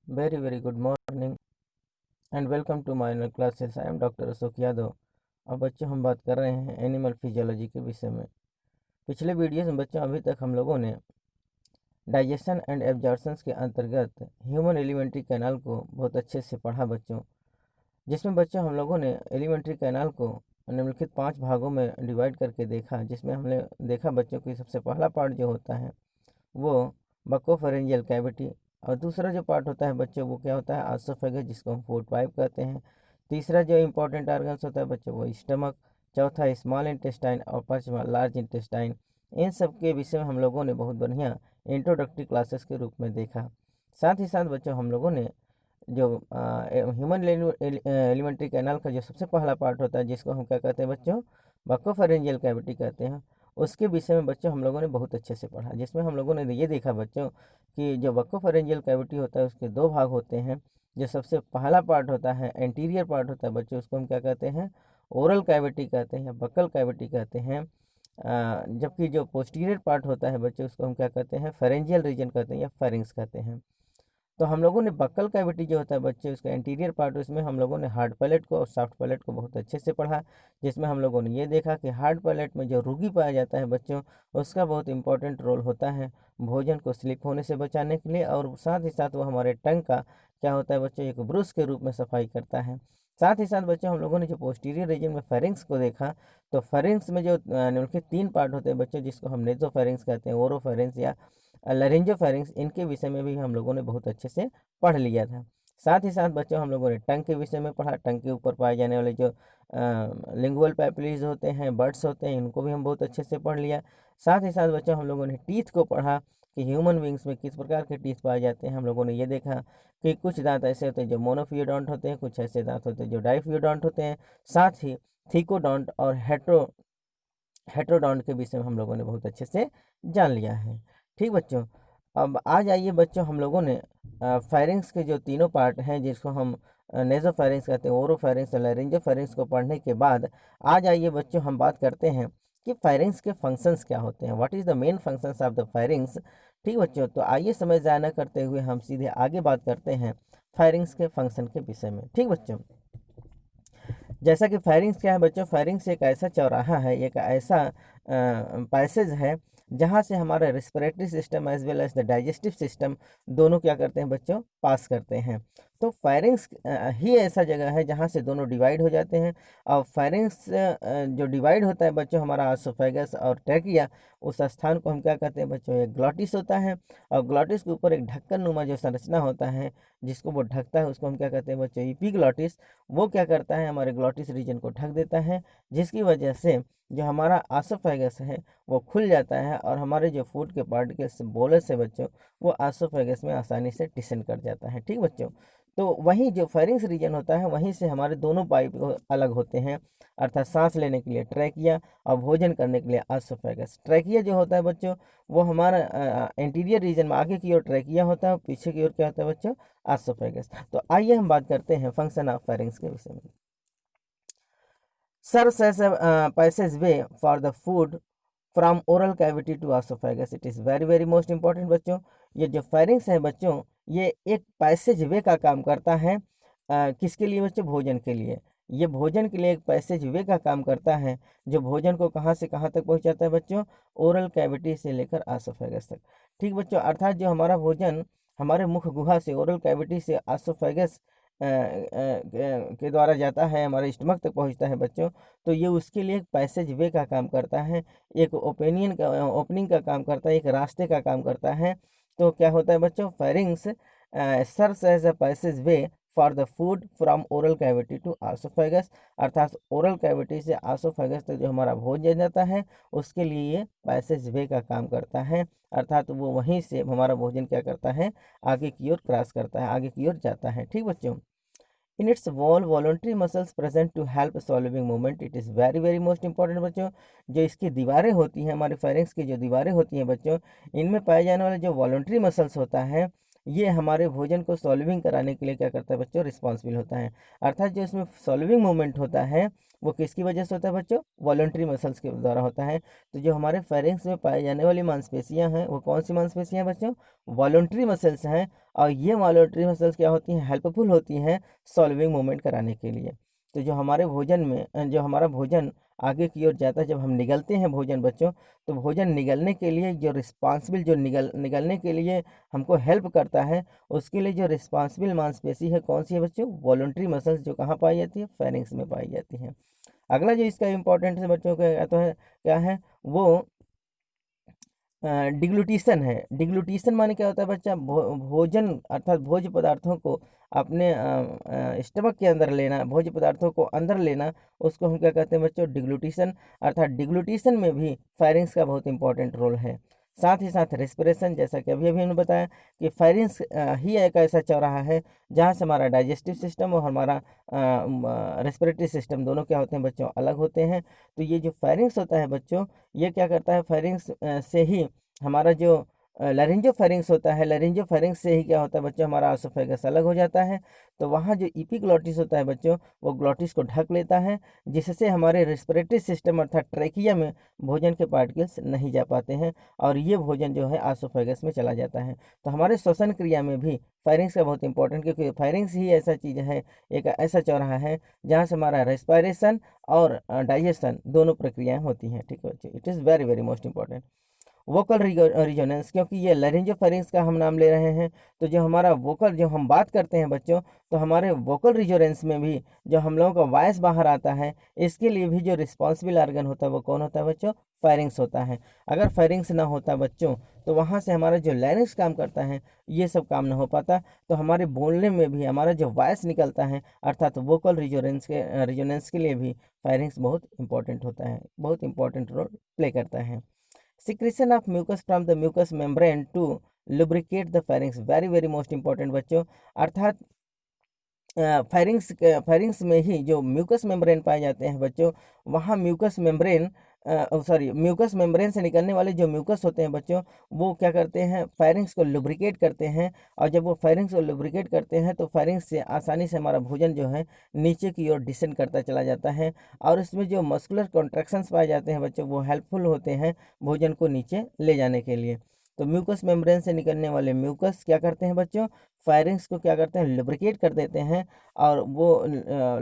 very good morning and welcome to my classes. I am doctor Ashok Yadav. अब बच्चों हम बात कर रहे हैं एनिमल फिजियोलॉजी के विषय में। पिछले वीडियोस में बच्चों अभी तक हम लोगों ने डाइजेशन एंड एब्जॉर्प्शंस के अंतर्गत ह्यूमन एलिमेंट्री कैनाल को बहुत अच्छे से पढ़ा बच्चों, जिसमें बच्चों हम लोगों ने एलिमेंट्री कैनाल को निम्नलिखित 5 भागों में डिवाइड करके देखा। जिसमें हमने देखा बच्चों की सबसे पहला पार्ट जो होता है वो बकोफेरेंजियल कैविटी, और दूसरा जो पार्ट होता है बच्चों वो क्या होता है एसोफेगस, जिसको हम फूड पाइप कहते हैं। तीसरा जो इम्पोर्टेंट ऑर्गन्स होता है बच्चों वो स्टमक, चौथा स्मॉल इंटेस्टाइन और पांचवा लार्ज इंटेस्टाइन। इन सब के विषय में हम लोगों ने बहुत बढ़िया इंट्रोडक्टरी क्लासेस के रूप में देखा। साथ ही साथ बच्चों हम लोगों ने जो ह्यूमन एलिमेंट्री कैनाल का जो सबसे पहला पार्ट होता है जिसको हम क्या कहते हैं बच्चों बकोफेरेंजियल कैविटी कहते हैं, उसके विषय में बच्चों हम लोगों ने बहुत अच्छे से पढ़ा। जिसमें हम लोगों ने ये देखा बच्चों कि जो बकोफेरेंजियल कैविटी होता है उसके 2 भाग होते हैं। जो सबसे पहला पार्ट होता है एंटीरियर पार्ट होता है बच्चों, उसको हम क्या कहते हैं ओरल कैविटी कहते हैं या बकल कैविटी कहते हैं। जबकि जो पोस्टीरियर पार्ट होता है बच्चों उसको हम क्या कहते हैं फेरेंजियल रीजन कहते हैं या फेरिंग्स कहते हैं। तो हम लोगों ने बक्कल कैविटी जो होता है बच्चे उसका इंटीरियर पार्ट, उसमें हम लोगों ने हार्ड पैलेट को और सॉफ्ट पैलेट को बहुत अच्छे से पढ़ा। जिसमें हम लोगों ने ये देखा कि हार्ड पैलेट में जो रुगी पाया जाता है बच्चों उसका बहुत इंपॉर्टेंट रोल होता है भोजन को स्लिप होने से बचाने के लिए, और साथ ही साथ वो हमारे टंग का क्या होता है बच्चों एक ब्रुश के रूप में सफाई करता है। साथ ही साथ बच्चों हम लोगों ने जो पोस्टीरियर रीजन में फेरिंग्स को देखा, तो फेरिंग्स में जो निम्नलिखित 3 पार्ट होते हैं बच्चों जिसको हम नेजोफेरिंग्स कहते हैं, ओरोफेरिंग्स या लैरिंजोफेरिंग्स, इनके विषय में भी हम लोगों ने बहुत अच्छे से पढ़ लिया था। साथ ही साथ बच्चों हम लोगों ने टंग के विषय में पढ़ा। टंग के ऊपर पाए जाने वाले जो लिंगुअल पैपिलीज होते हैं, बर्ड्स होते हैं, इनको भी हम बहुत अच्छे से पढ़ लिया। साथ ही साथ बच्चों हम लोगों ने टीथ को पढ़ा कि ह्यूमन बींग्स में किस प्रकार के टीथ पाए जाते हैं। हम लोगों ने ये देखा कि कुछ दांत ऐसे होते हैं जो मोनोफियोडोंट होते हैं, कुछ ऐसे दांत होते हैं जो डाइफियोडोंट होते हैं। साथ ही थीकोडोंट और हेट्रोडोंट के विषय में हम लोगों ने बहुत अच्छे से जान लिया है। ठीक बच्चों, अब आ जाइए बच्चों हम लोगों ने फेरिंग्स के जो तीनों पार्ट हैं जिसको हम नेजोफेरिंग्स कहते हैं, ओरोफेरिंग्स और लैरिंजोफेरिंग्स को पढ़ने के बाद आ जाइए बच्चों हम बात करते हैं कि फेरिंग्स के फंक्शंस क्या होते हैं, what is the main functions of the pharynx. ठीक बच्चों, तो आइए समय ज़ाया न करते हुए हम सीधे आगे बात करते हैं फेरिंग्स के फंक्शन के विषय में। ठीक बच्चों, जैसा कि फेरिंग्स क्या है बच्चों, फेरिंग्स एक ऐसा चौराहा है, एक ऐसा पैसेज है जहाँ से हमारा respiratory system as well as the digestive system दोनों क्या करते हैं बच्चों पास करते हैं। तो फेरिंग्स ही ऐसा जगह है जहाँ से दोनों डिवाइड हो जाते हैं। और फेरिंग्स जो डिवाइड होता है बच्चों हमारा एसोफेगस और ट्रैकिया, उस स्थान को हम क्या कहते हैं बच्चों एक ग्लॉटिस होता है। और ग्लॉटिस के ऊपर एक ढक्कन नुमा जो संरचना होता है जिसको वो ढकता है उसको हम क्या कहते हैं बच्चों एपिग्लॉटिस। वो क्या करता है हमारे ग्लॉटिस रीजन को ढक देता है, जिसकी वजह से जो हमारा एसोफेगस है वो खुल जाता है और हमारे जो फूड के पार्टिकल्स बोलस है बच्चों वो एसोफेगस में आसानी से डिसेंड कर जाता है। ठीक बच्चों, तो वहीं जो फेरिंग्स रीजन होता है वहीं से हमारे दोनों पाइप अलग होते हैं, अर्थात सांस लेने के लिए ट्रैकिया और भोजन करने के लिए एसोफेगस। ट्रैकिया जो होता है बच्चों वो हमारा एंटीरियर रीजन में आगे की ओर ट्रैकिया होता है, पीछे की ओर क्या होता है बच्चों एसोफेगस। तो आइए हम बात करते हैं फंक्शन ऑफ फेरिंग्स के विषय में। serves as a passageway for the food from oral cavity to esophagus. It is very most important बच्चों। ये जो फेरिंग्स है बच्चों ये एक पैसेज वे का काम करता है। किसके लिए बच्चों, भोजन के लिए। ये भोजन के लिए एक पैसेज वे का काम करता है जो भोजन को कहाँ से कहाँ तक पहुँचाता है बच्चों, ओरल कैविटी से लेकर एसोफेगस तक। ठीक बच्चों, अर्थात जो हमारा भोजन हमारे मुख गुहा से ओरल कैविटी से एसोफेगस के द्वारा जाता है, हमारे स्टमक तक पहुंचता है बच्चों, तो ये उसके लिए एक पैसेज वे का काम करता है, एक ओपनिंग का काम करता है, एक रास्ते का काम करता है। तो क्या होता है बच्चों, pharynx serves as a passageway for the food from oral cavity to oesophagus, अर्थात ओरल कैविटी से एसोफेगस तक जो हमारा भोजन जाता है उसके लिए ये पैसेज वे का काम करता है। अर्थात वो वहीं से हमारा भोजन क्या करता है आगे की ओर क्रॉस करता है, आगे की ओर जाता है। ठीक बच्चों, in its wall voluntary muscles present to help swallowing movement. It is very most important बच्चों। जो इसकी दीवारें होती हैं हमारे फेरिंग्स की जो दीवारें होती हैं बच्चों, इनमें पाए जाने वाले जो वॉलंटरी मसल्स होता है ये हमारे भोजन को सॉल्विंग कराने के लिए क्या करता है बच्चों, रिस्पॉन्सिबल होता है। अर्थात जो इसमें सॉल्विंग मूवमेंट होता है वो किसकी वजह से होता है बच्चों, वॉलंटरी मसल्स के द्वारा होता है। तो जो हमारे फेरिंक्स में पाई जाने वाली मांसपेशियां हैं वो कौन सी मांसपेशियां हैं बच्चों, वॉलंटरी मसल्स हैं। और ये वॉलंटरी मसल्स क्या होती हैं, हेल्पफुल होती हैं सॉल्विंग मूवमेंट कराने के लिए। तो जो हमारे भोजन में जो हमारा भोजन आगे की ओर जाता है, जब हम निगलते हैं भोजन बच्चों, तो भोजन निगलने के लिए जो रिस्पॉन्सिबल जो निगलने के लिए हमको हेल्प करता है, उसके लिए जो रिस्पॉन्सिबल मांसपेशी है कौन सी है बच्चों, वॉलंटरी मसल्स, जो कहाँ पाई जाती है, फेरिंक्स में पाई जाती है। अगला जो इसका इम्पोर्टेंट है बच्चों का तो है क्या है वो डिग्लूटिशन है। डिग्लूटिशन माने क्या होता है बच्चा, भोजन अर्थात भोज्य पदार्थों को अपने स्टमक के अंदर लेना, भोज्य पदार्थों को अंदर लेना, उसको हम क्या कहते हैं बच्चों, डिग्लूटिशन। अर्थात डिग्लूटिशन में भी फेरिंक्स का बहुत इंपॉर्टेंट रोल है। साथ ही साथ रेस्पिरेशन, जैसा कि अभी अभी हमने बताया कि फेरिंक्स ही एक ऐसा चौराहा है जहाँ से हमारा डाइजेस्टिव सिस्टम और हमारा रेस्पिरेटरी सिस्टम दोनों क्या होते हैं बच्चों, अलग होते हैं। तो ये जो फेरिंक्स होता है बच्चों, ये क्या करता है, फेरिंक्स से ही हमारा जो लैरिंजोफेरिंक्स होता है, लैरिंजोफेरिंक्स से ही क्या होता है बच्चों, हमारा एसोफेगस अलग हो जाता है। तो वहाँ जो इपिग्लॉटिस होता है बच्चों, वो ग्लॉटिस को ढक लेता है, जिससे हमारे रेस्पिरेटरी सिस्टम अर्थात ट्रैकिया में भोजन के पार्टिकल्स नहीं जा पाते हैं और ये भोजन जो है एसोफेगस में चला जाता है। तो हमारे श्वसन क्रिया में भी फेरिंक्स का बहुत इंपॉर्टेंट, क्योंकि फेरिंक्स ही ऐसा चीज़ है, एक ऐसा चौराहा है जहाँ से हमारा रेस्पिरेशन और डाइजेशन दोनों प्रक्रियाएं होती हैं। ठीक है बच्चों, it is very very most important. Vocal resonance, क्योंकि ये लैरिंजोफेरिंक्स का हम नाम ले रहे हैं, तो जो हमारा वोकल, जो हम बात करते हैं बच्चों, तो हमारे वोकल रिजोनेंस में भी जो हम लोगों का वॉइस बाहर आता है, इसके लिए भी जो रिस्पॉन्सिबल आर्गन होता है वो कौन होता है बच्चों, फेरिंक्स होता है। अगर फेरिंक्स ना होता बच्चों, तो वहाँ से हमारा जो लैरिंक्स काम करता है ये सब काम ना हो पाता। तो हमारे बोलने में भी हमारा जो वॉइस निकलता है अर्थात वोकल रिजोनेंस के लिए भी फेरिंक्स बहुत इंपॉर्टेंट होता है, बहुत इंपॉर्टेंट रोल प्ले करता है। secretion of mucus from the mucous membrane to lubricate the pharynx, very very most important बच्चों। अर्थात फायरिंग्स में ही जो म्यूकस मेम्ब्रेन पाए जाते हैं बच्चों, वहाँ म्यूकस मेम्ब्रेन से निकलने वाले जो म्यूकस होते हैं बच्चों, वो क्या करते हैं, फायरिंग्स को लुब्रिकेट करते हैं। और जब वो फायरिंग्स को लुब्रिकेट करते हैं तो फायरिंग्स से आसानी से हमारा भोजन जो है नीचे की ओर डिसेंड करता चला जाता है। और इसमें जो मस्कुलर कॉन्ट्रैक्शंस पाए जाते हैं बच्चों, वो हेल्पफुल होते हैं भोजन को नीचे ले जाने के लिए। तो म्यूकस मेम्ब्रेन से निकलने वाले म्यूकस क्या करते हैं बच्चों, फायरिंग्स को क्या करते हैं, लुब्रिकेट कर देते हैं और वो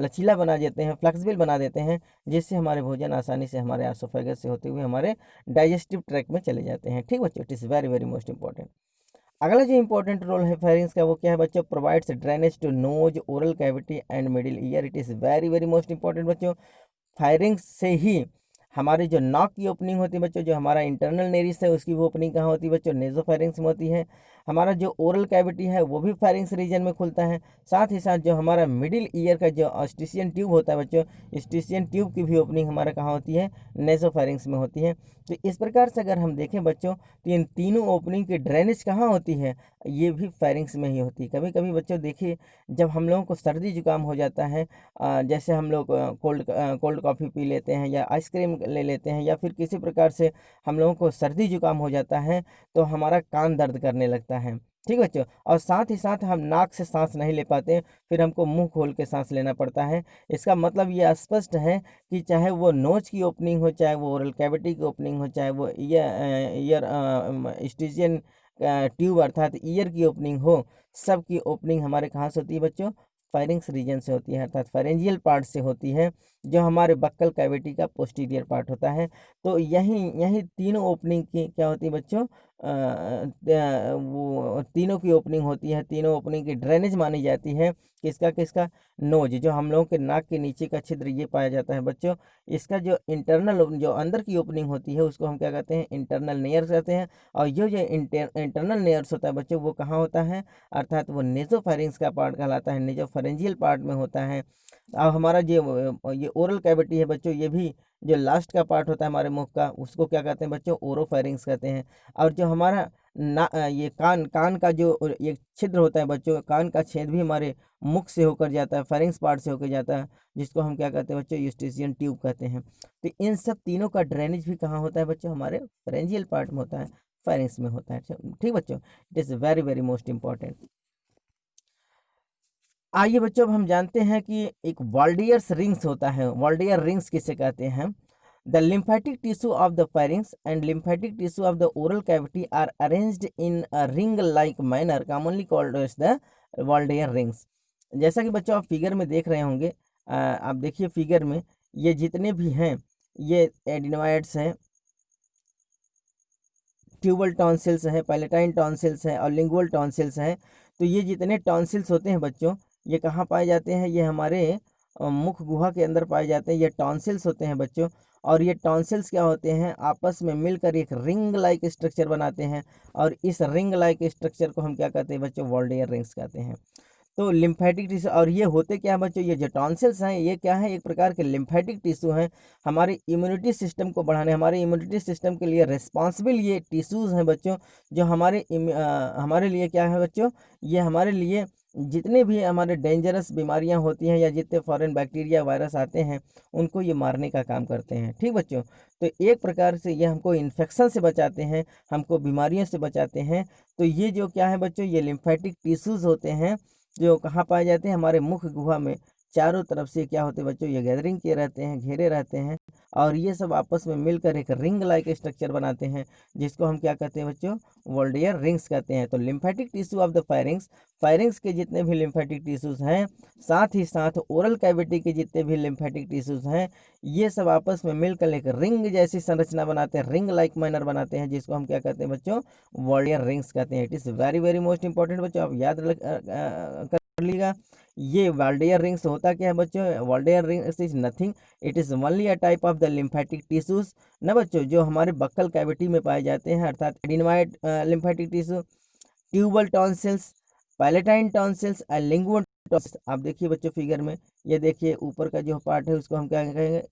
लचीला बना देते हैं, फ्लेक्सिबल बना देते हैं, जिससे हमारे भोजन आसानी से हमारे एसोफेगस से होते हुए हमारे डाइजेस्टिव ट्रैक में चले जाते हैं। ठीक बच्चों, it is very very most important. अगला जो इंपॉर्टेंट रोल है फेरिंग्स का वो क्या है बच्चों, provides drainage to nose, oral cavity and middle ear. It is very very most important बच्चों। फायरिंग्स से ही हमारी जो नाक की ओपनिंग होती है बच्चों, जो हमारा इंटरनल नेरिस है उसकी वो ओपनिंग कहाँ होती है बच्चों, नेजोफेरिंग्स में होती है। हमारा जो ओरल कैविटी है वो भी फेरिंग्स रीजन में खुलता है। साथ ही साथ जो हमारा मिडिल ईयर का जो ऑस्टिशियन ट्यूब होता है बच्चों, ऑस्टिशियन ट्यूब की भी ओपनिंग हमारा कहाँ होती है, नेजोफेरिंग्स में होती है। तो इस प्रकार से अगर हम देखें बच्चों, तो इन तीनों ओपनिंग की ड्रेनेज कहाँ होती है, ये भी फेरिंग्स में ही होती है। कभी कभी बच्चों देखिए, जब हम लोगों को सर्दी जुकाम हो जाता है, जैसे हम लोग कोल्ड कॉफ़ी पी लेते हैं या आइसक्रीम ले लेते हैं या फिर किसी प्रकार से हम लोगों को सर्दी जुकाम हो जाता है, तो हमारा कान दर्द करने लगता है। ठीक बच्चों, और साथ ही साथ हम नाक से सांस नहीं ले पाते, फिर हमको मुंह खोल के सांस लेना पड़ता है। इसका मतलब ये स्पष्ट है कि चाहे वो नोज की ओपनिंग हो, चाहे वो ओरल कैविटी की ओपनिंग हो, चाहे वो ईयर स्टिजियन ट्यूब अर्थात ईयर की ओपनिंग हो, सब की ओपनिंग हमारे कहाँ से होती है बच्चों, फायरिंग्स रीजन से होती है, अर्थात फायरेंजियल पार्ट से होती है, जो हमारे बक्कल कैविटी का पोस्टीरियर पार्ट होता है। तो यही यही तीनों ओपनिंग की क्या होती है बच्चों, वो तीनों की ओपनिंग होती है, तीनों ओपनिंग की ड्रेनेज मानी जाती है। किसका किसका, नोज, जो हम लोगों के नाक के नीचे का छिद्र ये पाया जाता है बच्चों, इसका जो इंटरनल जो अंदर की ओपनिंग होती है उसको हम क्या कहते हैं, इंटरनल नेयर्स कहते हैं। और ये जो इंटरनल नेयर्स होता है बच्चों, वो कहाँ होता है, अर्थात वो नेजोफेरिंग्स का पार्ट कहलाता है, नेजोफेरेंजियल पार्ट में होता है। अब हमारा जो ये ओरल कैविटी है बच्चों, ये भी जो लास्ट का पार्ट होता है हमारे मुख का, उसको क्या कहते हैं बच्चों, ओरोफेरिंग्स कहते हैं। और जो हमारा ये कान का जो ये छिद्र होता है बच्चों, कान का छेद भी हमारे मुख से होकर जाता है, फेरिंग्स पार्ट से होकर जाता है, जिसको हम क्या कहते हैं बच्चों, यूस्टेशियन ट्यूब कहते हैं। तो इन सब तीनों का ड्रेनेज भी कहाँ होता है बच्चों, हमारे फेरेंजियल पार्ट में होता है। फायरिंग्स में होता है। ठीक बच्चों, it is very very most important. आइए बच्चों, अब हम जानते हैं कि एक वॉल्डियर्स रिंग्स होता है। वॉल्डियर रिंग्स किसे कहते हैं? The lymphatic tissue of the pharynx and lymphatic tissue of the oral cavity are arranged in a ring like manner commonly called as the Waldeyer rings. जैसा कि बच्चों आप फिगर में देख रहे होंगे, आप देखिए फिगर में ये जितने भी हैं, ये एडिनोइड्स हैं, ट्यूबल टॉन्सिल्स हैं, पैलेटाइन टॉन्सिल्स हैं और लिंगुअल टॉन्सिल्स हैं। तो ये जितने टॉन्सिल्स होते हैं बच्चों, ये कहाँ पाए जाते हैं? ये हमारे मुख गुहा के अंदर पाए जाते हैं। ये टॉन्सिल्स होते हैं बच्चों, और ये टॉन्सिल्स क्या होते हैं? आपस में मिलकर एक रिंग लाइक स्ट्रक्चर बनाते हैं, और इस रिंग लाइक स्ट्रक्चर को हम क्या कहते हैं बच्चों? वॉल्डियर रिंग्स कहते हैं। तो लिम्फेटिक टिश्यू, और ये होते क्या है बच्चों? ये जो टॉन्सिल्स हैं ये क्या है? एक प्रकार के लिम्फेटिक टिश्यू हैं। हमारे इम्यूनिटी सिस्टम को बढ़ाने, हमारे इम्यूनिटी सिस्टम के लिए रिस्पॉन्सिबल ये टिश्यूज़ हैं बच्चों, जो हमारे लिए क्या है बच्चों? ये हमारे लिए जितने भी हमारे डेंजरस बीमारियां होती हैं या जितने फॉरेन बैक्टीरिया वायरस आते हैं, उनको ये मारने का काम करते हैं। ठीक बच्चों, तो एक प्रकार से ये हमको इन्फेक्शन से बचाते हैं, हमको बीमारियों से बचाते हैं। तो ये जो क्या है बच्चों? ये लिम्फेटिक टिश्यूज़ होते हैं, जो कहाँ पाए जाते हैं? हमारे मुख गुहा में चारों तरफ से क्या होते हैं बच्चों? ये गैदरिंग किए रहते हैं, घेरे रहते हैं, और ये सब आपस में मिलकर एक रिंग लाइक स्ट्रक्चर बनाते हैं, जिसको हम क्या कहते हैं बच्चों? वॉल्डियर रिंग्स कहते हैं। तो lymphatic tissue of the firings, firings के जितने भी लिम्फेटिक टिश्यूज़ हैं, साथ ही साथ ओरल कैविटी के जितने भी लिम्फेटिक टिश्यूज़ हैं, ये सब आपस में मिलकर एक रिंग जैसी संरचना बनाते हैं, रिंग लाइक मैनर बनाते हैं, जिसको हम क्या कहते हैं बच्चों? वॉल्डियर रिंग्स कहते हैं। It is very very most important बच्चों, आप याद कर लीजिएगा। ये वॉल्डियर रिंग्स होता क्या है बच्चों? Waldeyer rings is nothing, it is only a type of the lymphatic tissues ना बच्चों, जो हमारे बक्कल कैविटी में पाए जाते हैं, अर्थात adenoid lymphatic tissue, tubal tonsils, palatine tonsils and lingual tonsils. आप देखिए बच्चों फिगर में, ये देखिए ऊपर का जो पार्ट है उसको हम क्या कहेंगे?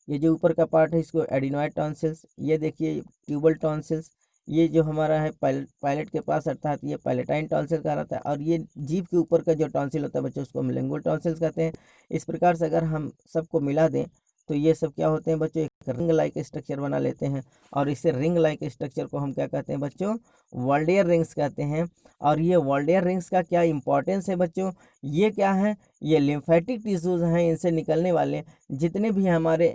ये जो ऊपर का पार्ट है इसको एडिनोइड टॉन्सिल्स, ये देखिए ट्यूबल टॉन्सिल्स, ये जो हमारा है पायलट के पास, अर्थात ये पैलेटाइन टॉन्सिल कहलाता है, और ये जीभ के ऊपर का जो टॉन्सिल होता है बच्चों, उसको हम लिंगुअल टॉन्सिल्स कहते हैं। इस प्रकार से अगर हम सबको मिला दें तो ये सब क्या होते हैं बच्चों? एक रिंग लाइक स्ट्रक्चर बना लेते हैं, और इसे रिंग लाइक स्ट्रक्चर को हम क्या कहते हैं बच्चों? वॉल्डियर रिंग्स कहते हैं। और ये वॉल्डियर रिंग्स का क्या इंपॉर्टेंस है बच्चों? ये क्या है? ये लिम्फेटिक टिश्यूज़ हैं, इनसे निकलने वाले जितने भी हमारे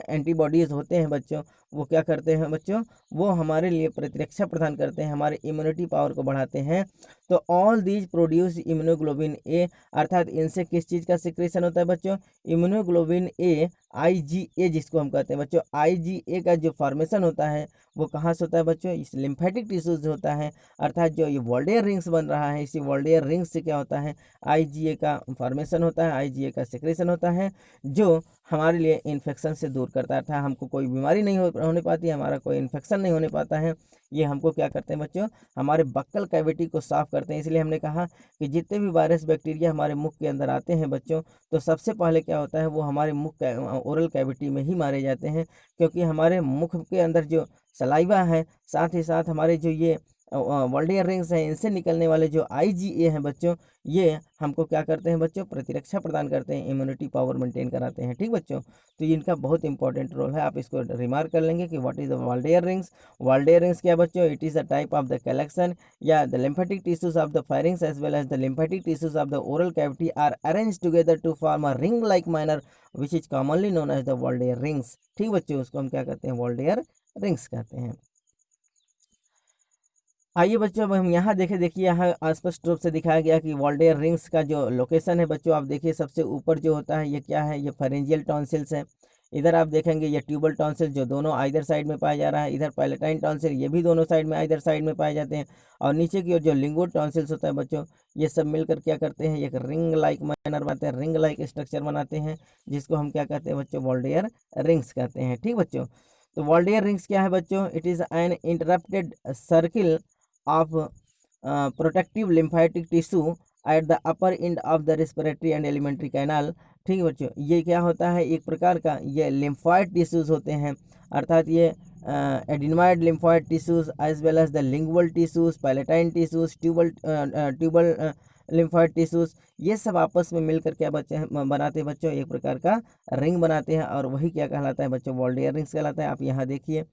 एंटीबॉडीज़ होते हैं बच्चों, वो क्या करते हैं बच्चों? वो हमारे लिए प्रतिरक्षा प्रदान करते हैं, हमारे इम्यूनिटी पावर को बढ़ाते हैं। तो ऑल दीज प्रोड्यूस इम्यूनोग्लोबिन ए, अर्थात इनसे किस चीज़ का सिक्रेशन होता है बच्चों? इम्यूनोग्लोबिन ए, IgA जिसको हम कहते हैं बच्चों। IgA का जो फॉर्मेशन होता है वो कहाँ से होता है बच्चों? इस लिम्फेटिक टिश्यूज से होता है, अर्थात जो ये वॉल्डियर रिंग्स बन रहा है, इसी वॉल्डियर रिंग्स से क्या होता है? IgA का फॉर्मेशन होता है, IgA का सिक्रेशन होता है, जो हमारे लिए इन्फेक्शन से दूर करता है, अर्थात हमको कोई बीमारी नहीं होने पाती है, हमारा कोई इन्फेक्शन नहीं होने पाता है। ये हमको क्या करते हैं बच्चों? हमारे बक्कल कैविटी को साफ करते हैं। इसलिए हमने कहा कि जितने भी वायरस बैक्टीरिया हमारे मुख के अंदर आते हैं बच्चों, तो सबसे पहले क्या होता है? वो हमारे ओरल कैविटी में ही मारे जाते हैं, क्योंकि हमारे मुख के अंदर जो सलाइवा है, साथ ही साथ हमारे जो ये वॉल्डियर रिंग्स हैं, इनसे निकलने वाले जो IgA हैं बच्चों, ये हमको क्या करते हैं बच्चों? प्रतिरक्षा प्रदान करते हैं, इम्यूनिटी पावर मेंटेन कराते हैं। ठीक बच्चों, तो ये इनका बहुत इंपॉर्टेंट रोल है। आप इसको रिमार्क कर लेंगे कि what is the Waldeyer rings. Waldeyer rings क्या बच्चों? It is a type of the collection या the lymphatic tissues of the pharynx as well as the lymphatic tissues of the oral cavity are arrange together to form a ring like manner which is commonly known as the Waldeyer rings. ठीक बच्चों, उसको हम क्या कहते हैं? वॉल्डियर rings कहते हैं। आइए बच्चों, अब हम यहाँ देखिए यहाँ स्पष्ट रूप से दिखाया गया कि वॉल्डियर रिंग्स का जो लोकेशन है बच्चों, आप देखिए सबसे ऊपर जो होता है ये क्या है? ये फेरेंजियल टॉन्सिल्स है। इधर आप देखेंगे ये ट्यूबल टॉन्सिल जो दोनों आइदर साइड में पाया जा रहा है, इधर पैलेटाइन टॉन्सिल ये भी दोनों साइड में आइदर साइड में पाए जाते हैं, और नीचे की ओर जो लिंगुअल टॉन्सिल्स होता है बच्चों, ये सब मिलकर क्या करते हैं? एक रिंग लाइक मैनर बनाते हैं, रिंग लाइक स्ट्रक्चर बनाते हैं, जिसको हम क्या कहते हैं बच्चों? वॉल्डियर रिंग्स कहते हैं। ठीक बच्चों, तो वॉल्डियर रिंग्स क्या है बच्चों? It is an interrupted circle of protective lymphatic tissue at the upper end of the respiratory and alimentary canal। ठीक है बच्चों, ये क्या होता है? एक प्रकार का ये लिम्फॉइड टिश्यूज़ होते हैं, अर्थात ये adenoid lymphoid tissues as well as the lingual tissues, palatine tissues, tubal lymphoid tissues, ये सब आपस में मिलकर क्या बच्चे बनाते हैं बच्चों, एक प्रकार का रिंग बनाते हैं, और वही क्या कहलाता है बच्चों, वॉल्डियर रिंग्स कहलाता है। आप यहाँ देखिए,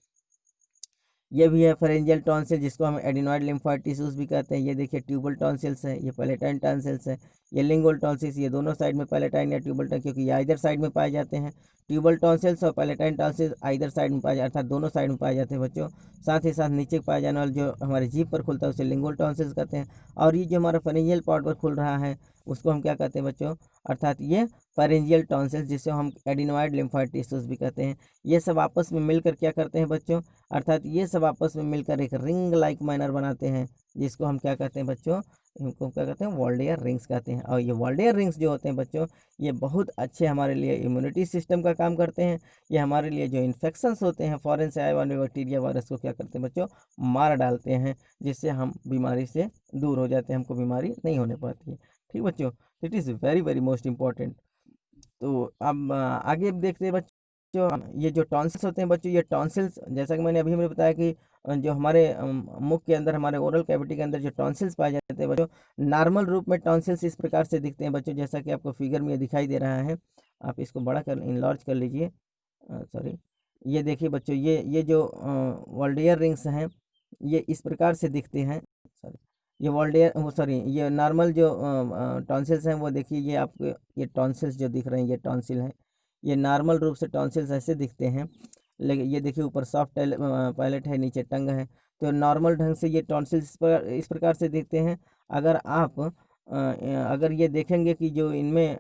ये भी है फेरेंजियल टॉन्सिल, जिसको हम एडिनॉइड लिम्फोइड टिश्यूज भी कहते हैं। ये देखिए ट्यूबल टॉन्सिल्स है, ये पैलेटाइन टॉन्सिल्स है, ये लिंगुअल टॉन्सिल्स, ये दोनों साइड में पैलेटाइन या ट्यूबल टॉन्सिल, क्योंकि ये आइदर साइड में पाए जाते हैं। ट्यूबल टॉन्सिल्स और पैलेटाइन टॉन्सिल्स आइदर साइड में पाए जाते हैं, अर्थात दोनों साइड में पाए जाते हैं बच्चों। साथ ही साथ नीचे पाए जाने वाले जो हमारे जीभ पर खुलता है उसे लिंगुअल टॉन्सिल्स कहते हैं। और ये जो हमारा फेरेंजियल पार्ट पर खुल रहा है उसको हम क्या कहते हैं बच्चों, अर्थात ये फेरेंजियल टॉन्सिल्स, जिसे हम एडिनॉइड लिम्फोइड टिश्यूज भी कहते हैं। ये सब आपस में मिलकर क्या करते हैं बच्चों, अर्थात ये सब आपस में मिलकर एक रिंग लाइक मैनर बनाते हैं, जिसको हम क्या कहते हैं बच्चों, इनको क्या कहते हैं, वॉल्डियर रिंग्स कहते हैं। और ये वॉल्डियर रिंग्स जो होते हैं बच्चों, ये बहुत अच्छे हमारे लिए इम्यूनिटी सिस्टम का काम करते हैं। ये हमारे लिए जो इन्फेक्शंस होते हैं, फॉरेन से आए वाले बैक्टीरिया वायरस को क्या करते हैं बच्चों, मार डालते हैं, जिससे हम बीमारी से दूर हो जाते हैं, हमको बीमारी नहीं होने पाती है। ठीक बच्चों, it is very very most important. तो अब आगे देखते हैं बच्चों, ये जो टॉन्सिल्स होते हैं बच्चों, ये टॉन्सिल्स जैसा कि मैंने अभी मुझे बताया कि जो हमारे मुख के अंदर, हमारे ओरल कैविटी के अंदर जो टॉन्सिल्स पाए जाते हैं बच्चों, नॉर्मल रूप में टॉन्सिल्स इस प्रकार से दिखते हैं बच्चों, जैसा कि आपको फिगर में दिखाई दे रहा है। आप इसको बड़ा कर इनलार्ज कर लीजिए, सॉरी, ये देखिए बच्चों, ये जो वॉल्डियर रिंग्स हैं ये इस प्रकार से दिखते हैं। सॉरी, ये वॉल्डियर, वो सॉरी, ये नॉर्मल जो टॉन्सिल्स हैं वो देखिए, ये आपको ये टॉन्सिल्स जो दिख रहे हैं ये टॉन्सिल हैं। ये नॉर्मल रूप से टॉन्सिल्स ऐसे दिखते हैं, लेकिन ये देखिए ऊपर सॉफ्ट पैलेट है, नीचे टंग है। तो नॉर्मल ढंग से ये टॉन्सिल्स पर इस प्रकार से दिखते हैं। अगर आप अगर ये देखेंगे कि जो इनमें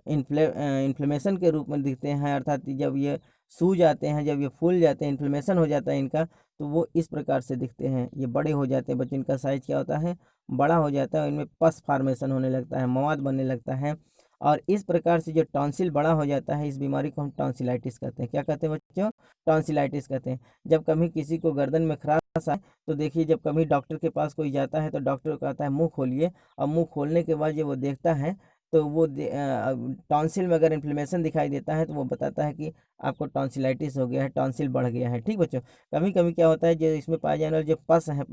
इन्फ्लेमेशन के रूप में दिखते हैं, अर्थात जब ये सूज जाते हैं, जब ये फूल जाते हैं, इन्फ्लेमेशन हो जाता है इनका, तो वो इस प्रकार से दिखते हैं। ये बड़े हो जाते हैं बच्चों, इनका साइज क्या होता है, बड़ा हो जाता है, इनमें पस फॉर्मेशन होने लगता है, मवाद बनने लगता है। और इस प्रकार से जो टॉन्सिल बड़ा हो जाता है, इस बीमारी को हम टॉन्सिलाइटिस कहते हैं। क्या कहते हैं बच्चों, टॉन्सिलाइटिस कहते हैं। जब कभी किसी को गर्दन में खराश आए तो देखिए, जब कभी डॉक्टर के पास कोई जाता है तो डॉक्टर कहता है मुंह खोलिए, और मुंह खोलने के बाद जब वो देखता है तो वो टॉन्सिल में अगर इन्फ्लेमेशन दिखाई देता है तो वो बताता है कि आपको टॉन्सिलाइटिस हो गया है, टॉन्सिल बढ़ गया है। ठीक बच्चों, कभी कभी क्या होता है, जो इसमें पाए जाने वाले जो पस है,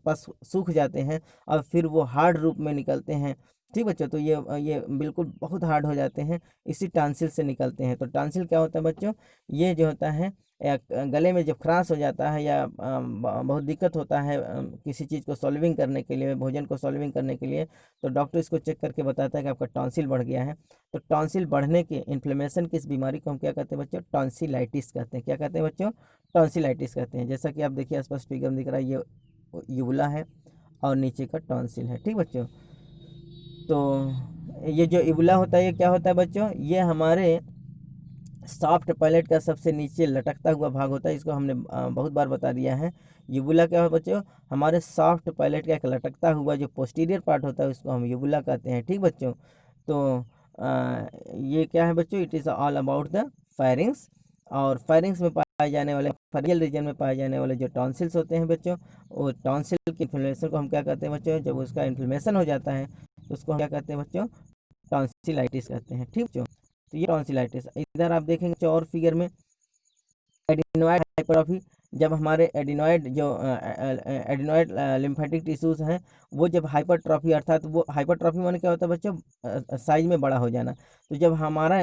पस सूख जाते हैं और फिर वो हार्ड रूप में निकलते हैं। ठीक बच्चों, तो ये बिल्कुल बहुत हार्ड हो जाते हैं, इसी टॉन्सिल से निकलते हैं। तो टॉन्सिल क्या होता है बच्चों, ये जो होता है, या गले में जब खराश हो जाता है, या बहुत दिक्कत होता है किसी चीज़ को सॉल्विंग करने के लिए, भोजन को सॉल्विंग करने के लिए, तो डॉक्टर इसको चेक करके बताता है कि आपका टॉन्सिल बढ़ गया है। तो टॉन्सिल बढ़ने के, इन्फ्लेमेशन की इस बीमारी को हम क्या कहते हैं बच्चों, टॉन्सिलाइटिस कहते हैं। क्या कहते हैं बच्चों, टॉन्सिलाइटिस कहते हैं। जैसा कि आप देखिए आसपास फिगर में दिख रहा है, ये यूबुला है और नीचे का टॉन्सिल है। ठीक बच्चों, तो ये जो इबुला होता है ये क्या होता है बच्चों, ये हमारे सॉफ्ट पैलेट का सबसे नीचे लटकता हुआ भाग होता है। इसको हमने बहुत बार बता दिया है। यूबुला क्या है बच्चों, हमारे सॉफ्ट पैलेट का एक लटकता हुआ जो पोस्टीरियर पार्ट होता है उसको हम यूबुला कहते हैं। ठीक बच्चों, तो ये क्या है बच्चों, it is all about the firings. और फायरिंग्स में पाए जाने वाले, फेरियल रीजन में पाए जाने वाले जो टॉन्सिल्स होते हैं बच्चों, वो टॉन्सिल की इन्फ्लेमेशन को हम क्या कहते हैं बच्चों, जब उसका इन्फ्लेमेशन हो जाता है तो उसको हम क्या कहते हैं बच्चों, टॉन्सिलाइटिस कहते हैं। ठीक बच्चों, तो ये टॉन्सिलाइटिस। इधर आप देखेंगे और फिगर में एडिनॉइड हाइपरट्रॉफी, जब हमारे एडिनॉइड जो एडिनॉइड लिम्फेटिक टिश्यूज हैं वो जब हाइपरट्रॉफी, अर्थात वो हाइपरट्रॉफी माने क्या होता है बच्चों, साइज में बड़ा हो जाना। तो जब हमारा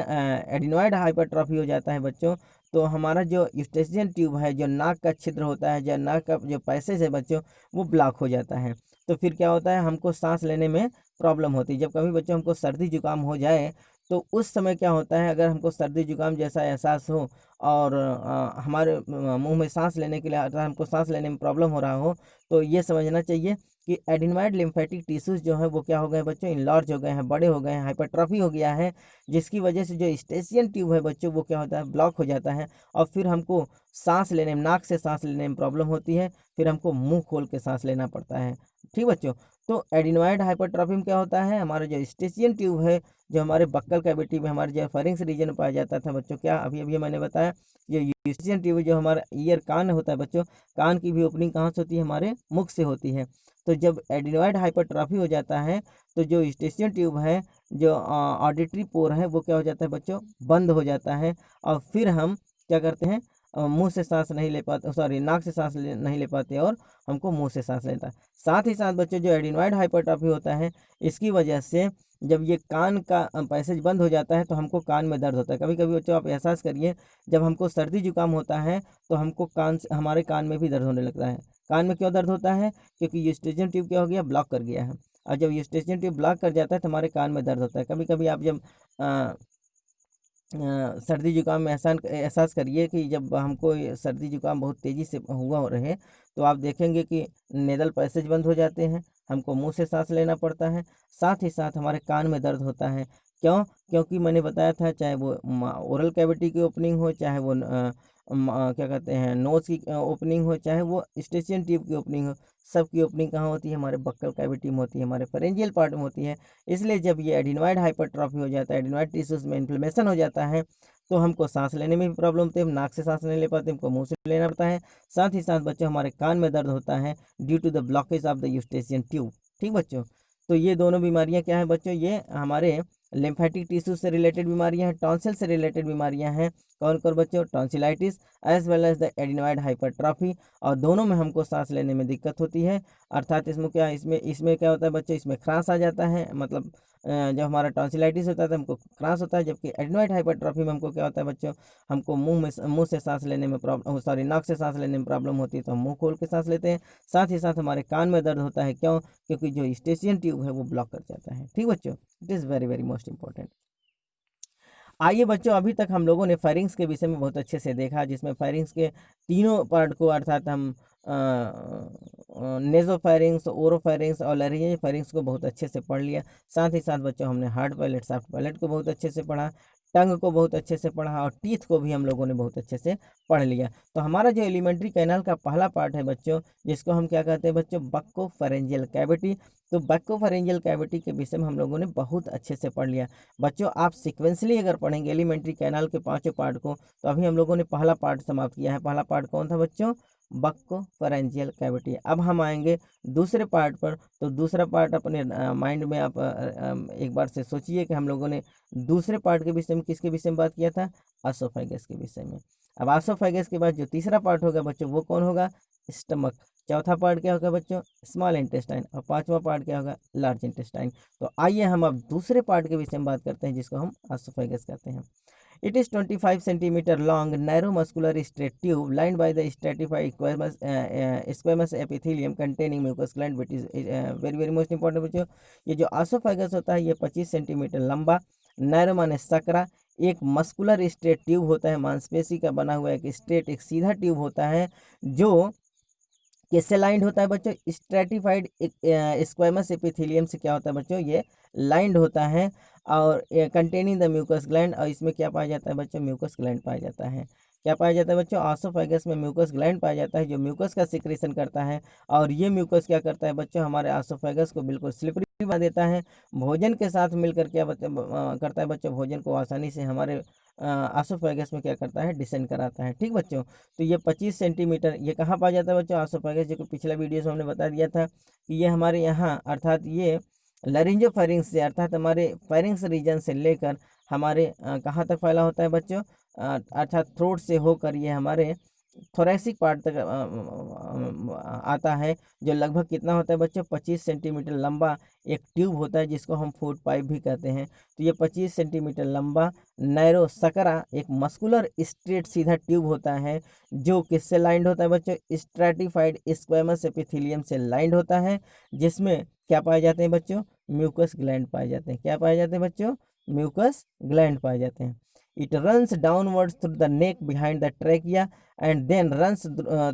एडिनॉइड हाइपरट्रॉफी हो जाता है बच्चों, तो हमारा जो यूस्टेशियन ट्यूब है, जो नाक का छिद्र होता है, जो नाक का जो पैसेज है बच्चों, वो ब्लॉक हो जाता है। तो फिर क्या होता है, हमको सांस लेने में प्रॉब्लम होती है। जब कभी बच्चों हमको सर्दी जुकाम हो जाए तो उस समय क्या होता है, अगर हमको सर्दी जुकाम जैसा एहसास हो और हमारे मुंह में सांस लेने के लिए, अगर हमको सांस लेने में प्रॉब्लम हो रहा हो, तो ये समझना चाहिए कि एडिनॉइड लिम्फेटिक टिश्यूज जो है वो क्या हो गए बच्चों, इनलार्ज हो गए हैं, बड़े हो गए हैं, हाइपरट्रॉफी हो गया है, जिसकी वजह से जो यूस्टेशियन ट्यूब है बच्चों वो क्या होता है, ब्लॉक हो जाता है। और फिर हमको सांस लेने में, नाक से सांस लेने में प्रॉब्लम होती है, फिर हमको मुंह खोल के सांस लेना पड़ता है। ठीक बच्चों, तो एडिनॉइड हाइपरट्रॉफी में क्या होता है, हमारा जो यूस्टेशियन ट्यूब है, जो हमारे बक्कल कैविटी में, हमारे जो फेरिंग्स रीजन में पाया जाता था बच्चों, क्या अभी अभी मैंने बताया, ये यूस्टेशियन ट्यूब जो हमारा ईयर कान होता है बच्चों, कान की भी ओपनिंग कहाँ से होती है, हमारे मुख से होती है। तो जब एडिनॉइड हाइपरट्रॉफी हो जाता है तो जो यूस्टेशियन ट्यूब है, जो ऑडिटरी पोर है, वो क्या हो जाता है बच्चों, बंद हो जाता है। और फिर हम क्या करते हैं, मुंह से सांस नहीं ले पाते, सॉरी नाक से सांस नहीं ले पाते और हमको मुंह से सांस लेता है। साथ ही साथ बच्चों जो एडिनॉइड हाइपरट्रॉफी होता है, इसकी वजह से जब ये कान का पैसेज बंद हो जाता है तो हमको कान में दर्द होता है। कभी कभी बच्चों आप एहसास करिए, जब हमको सर्दी जुकाम होता है तो हमको हमारे कान में भी दर्द होने लगता है। कान में क्यों दर्द होता है? क्योंकि यूस्टेशियन ट्यूब क्या हो गया, ब्लॉक कर गया है। और जब यूस्टेशियन ट्यूब ब्लॉक कर जाता है तो हमारे कान में दर्द होता है। कभी कभी आप जब सर्दी जुकाम में एहसास करिए कि जब हमको ये सर्दी जुकाम बहुत तेज़ी से हुआ रहे तो आप देखेंगे कि नेज़ल पैसेज बंद हो जाते हैं, हमको मुंह से सांस लेना पड़ता है, साथ ही साथ हमारे कान में दर्द होता है। क्यों? क्योंकि मैंने बताया था, चाहे वो ओरल कैविटी की ओपनिंग हो, चाहे वो क्या कहते हैं नोज़ की ओपनिंग हो, चाहे वो स्टेशियन ट्यूब की ओपनिंग हो, सब की ओपनिंग कहाँ होती है? हमारे बक्कल कैविटी में होती है, हमारे फेरेंजियल पार्ट में होती है। इसलिए जब ये एडिनॉइड हाइपरट्रॉफी हो जाता है, एडिनॉइड टिश्यूज में इन्फ्लेमेशन हो जाता है, तो हमको सांस लेने में भी प्रॉब्लम होती है, हम नाक से सांस नहीं ले पाते, हमको मुंह से लेना पड़ता है। साथ ही साथ बच्चों हमारे कान में दर्द होता है due to the blockage of the Eustachian tube. ठीक बच्चों, तो ये दोनों बीमारियां क्या है बच्चों? ये हमारे लिम्फेटिक टिश्यू से रिलेटेड बीमारियां हैं, टॉन्सिल से रिलेटेड बीमारियां हैं। कौन कौन बच्चों? Tonsillitis as well as the adenoid hypertrophy. और दोनों में हमको सांस लेने में दिक्कत होती है। अर्थात इसमें क्या, इसमें क्या होता है बच्चों? इसमें खराश आ जाता है, मतलब जब हमारा टॉन्सिलाइटिस होता है तो हमको खराश होता है, जबकि एडिनॉइड हाइपरट्रॉफी में हमको क्या होता है बच्चों? हमको मुंह से सांस लेने में प्रॉब्लम, सॉरी नाक से सांस लेने में प्रॉब्लम होती है, तो हम मुंह खोल के सांस लेते हैं। साथ ही साथ हमारे कान में दर्द होता है। क्यों? क्योंकि जो स्टेशियन ट्यूब है वो ब्लॉक कर जाता है। ठीक बच्चों, it is very very most important. आइए बच्चों, अभी तक हम लोगों ने फायरिंग्स के विषय में बहुत अच्छे से देखा, जिसमें फायरिंग्स के तीनों पार्ट को, अर्थात हम नेज़ोफायरिंग्स, ओरोफायरिंग्स और लैरिंजियल फायरिंग्स को बहुत अच्छे से पढ़ लिया। साथ ही साथ बच्चों हमने हार्ड पैलेट, सॉफ्ट पैलेट को बहुत अच्छे से पढ़ा, टंग को बहुत अच्छे से पढ़ा और टीथ को भी हम लोगों ने बहुत अच्छे से पढ़ लिया। तो हमारा जो एलिमेंट्री कैनाल का पहला पार्ट है बच्चों, जिसको हम क्या कहते हैं बच्चों? Buccopharyngeal cavity. तो बक्कोफेरेंजियल कैविटी के विषय में हम लोगों ने बहुत अच्छे से पढ़ लिया। बच्चों आप सिक्वेंसली अगर पढ़ेंगे एलिमेंट्री कैनाल के पांचों पार्ट को, तो अभी हम लोगों ने पहला पार्ट समाप्त किया है। पहला पार्ट कौन था बच्चों? Buccopharyngeal cavity. अब हम आएंगे दूसरे पार्ट पर। तो दूसरा पार्ट अपने माइंड में आप एक बार से सोचिए कि हम लोगों ने दूसरे पार्ट के विषय में किसके विषय में बात किया था? एसोफेगस के विषय में। अब एसोफेगस के बाद जो तीसरा पार्ट होगा बच्चों वो कौन होगा? स्टमक। चौथा पार्ट क्या होगा बच्चों? Small intestine. और पांचवा पार्ट क्या होगा? Large intestine. तो आइए हम अब दूसरे पार्ट के विषय में बात करते हैं, जिसको हम एसोफेगस कहते हैं। It is 25 centimeter long, narrow muscular straight tube lined by the stratified squamous epithelium containing mucous gland, which is very very most important बच्चों। ये जो एसोफेगस होता है ये 25 सेंटीमीटर लंबा, नैरो माने सकरा, एक मस्कुलर स्ट्रेट ट्यूब होता है, मांसपेशी का बना हुआ एक स्ट्रेट, एक सीधा ट्यूब होता है, जो किससे लाइंड होता है बच्चों? स्ट्रेटिफाइड स्क्वेमस एपिथेलियम से क्या होता है बच्चों? ये लाइंड होता है। और कंटेनिंग द म्यूकस ग्लैंड, और इसमें क्या पाया जाता है बच्चों? म्यूकस ग्लैंड पाया जाता है। क्या पाया जाता है बच्चों? एसोफेगस में म्यूकस ग्लैंड पाया जाता है, जो म्यूकस का सिक्रेशन करता है। और ये म्यूकस क्या करता है बच्चों? हमारे एसोफेगस को बिल्कुल स्लिपरी बना देता है। भोजन के साथ मिलकर क्या करता है बच्चों? भोजन को आसानी से हमारे एसोफेगस में क्या करता है? डिसेंड कराता है। ठीक बच्चों, तो ये 25 सेंटीमीटर ये कहाँ पाया जाता है बच्चों? एसोफेगस, जो कि पिछला वीडियो से हमने बता दिया था कि ये हमारे यहाँ, अर्थात ये लैरिंजोफैरिंक्स से, अर्थात हमारे फेरिंग्स रीजन से लेकर हमारे कहाँ तक फैला होता है बच्चों? अर्थात थ्रोट से होकर ये हमारे थोरेसिक पार्ट तक आता है, जो लगभग कितना होता है बच्चों? 25 सेंटीमीटर लंबा एक ट्यूब होता है, जिसको हम फूड पाइप भी कहते हैं। तो ये 25 सेंटीमीटर लंबा नैरो सकरा एक मस्कुलर स्ट्रेट सीधा ट्यूब होता है, जो किससे लाइंड होता है बच्चों? स्ट्रैटिफाइड स्क्वेमस एपिथेलियम से लाइंड होता है, जिसमें क्या पाए जाते हैं बच्चों? म्यूकस ग्लैंड पाए जाते हैं। क्या पाए जाते हैं बच्चों? म्यूकस ग्लैंड पाए जाते हैं। It runs downwards through the neck behind the trachea and then runs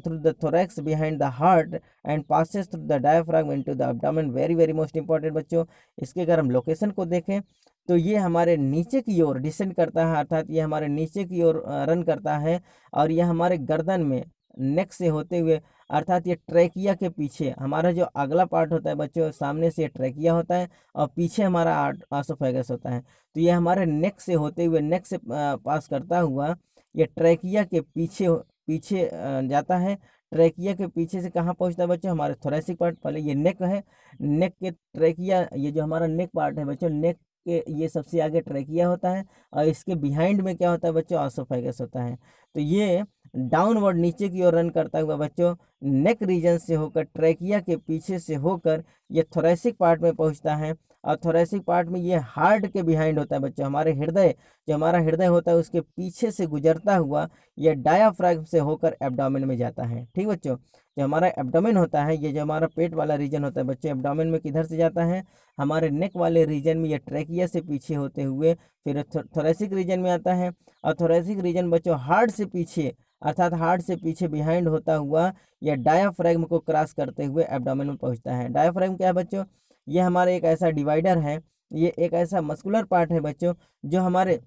through the thorax behind the heart and passes through the diaphragm into the abdomen. Very very most important बच्चों, इसके अगर हम location को देखें तो ये हमारे नीचे की ओर डिसेंड करता है, अर्थात ये हमारे नीचे की ओर रन करता है, और ये हमारे गर्दन में नेक से होते हुए, अर्थात ये ट्रैकिया के पीछे हमारा जो अगला पार्ट होता है बच्चों, सामने से ट्रैकिया होता है और पीछे हमारा एसोफेगस होता है। तो ये हमारे नेक से होते हुए, नेक से पास करता हुआ ये ट्रैकिया के पीछे पीछे जाता है। ट्रैकिया के पीछे से कहाँ पहुँचता है बच्चों? हमारे थोरेसिक पार्ट। पहले ये नेक है, नेक के ट्रैकिया, ये जो हमारा नेक पार्ट है बच्चों, नेक के ये सबसे आगे ट्रैकिया होता है, और इसके बिहाइंड में क्या होता है बच्चों? एसोफेगस होता है। तो ये डाउनवर्ड नीचे की ओर रन करता हुआ बच्चों नेक रीजन से होकर ट्रैकिया के पीछे से होकर ये थोरेसिक पार्ट में पहुंचता है। और थोरेसिक पार्ट में ये हार्ट के बिहाइंड होता है बच्चों, हमारे हृदय, जो हमारा हृदय होता है उसके पीछे से गुजरता हुआ ये डायाफ्राम से होकर एब्डोमेन में जाता है। ठीक बच्चों, जो हमारा एब्डोमेन होता है, ये जो हमारा पेट वाला रीजन होता है बच्चों, एब्डोमेन में किधर से जाता है, हमारे नेक वाले रीजन में, ये ट्रैकिया से पीछे होते हुए फिर थोरेसिक रीजन में आता है। और थोरेसिक रीजन बच्चों हार्ट से पीछे, अर्थात हार्ट से पीछे बिहाइंड होता हुआ यह डायाफ्राम को क्रॉस करते हुए एब्डोमेन में पहुंचता है। डायाफ्राम क्या है बच्चों, ये हमारे एक ऐसा डिवाइडर है, ये एक ऐसा मस्कुलर पार्ट है बच्चों जो हमारे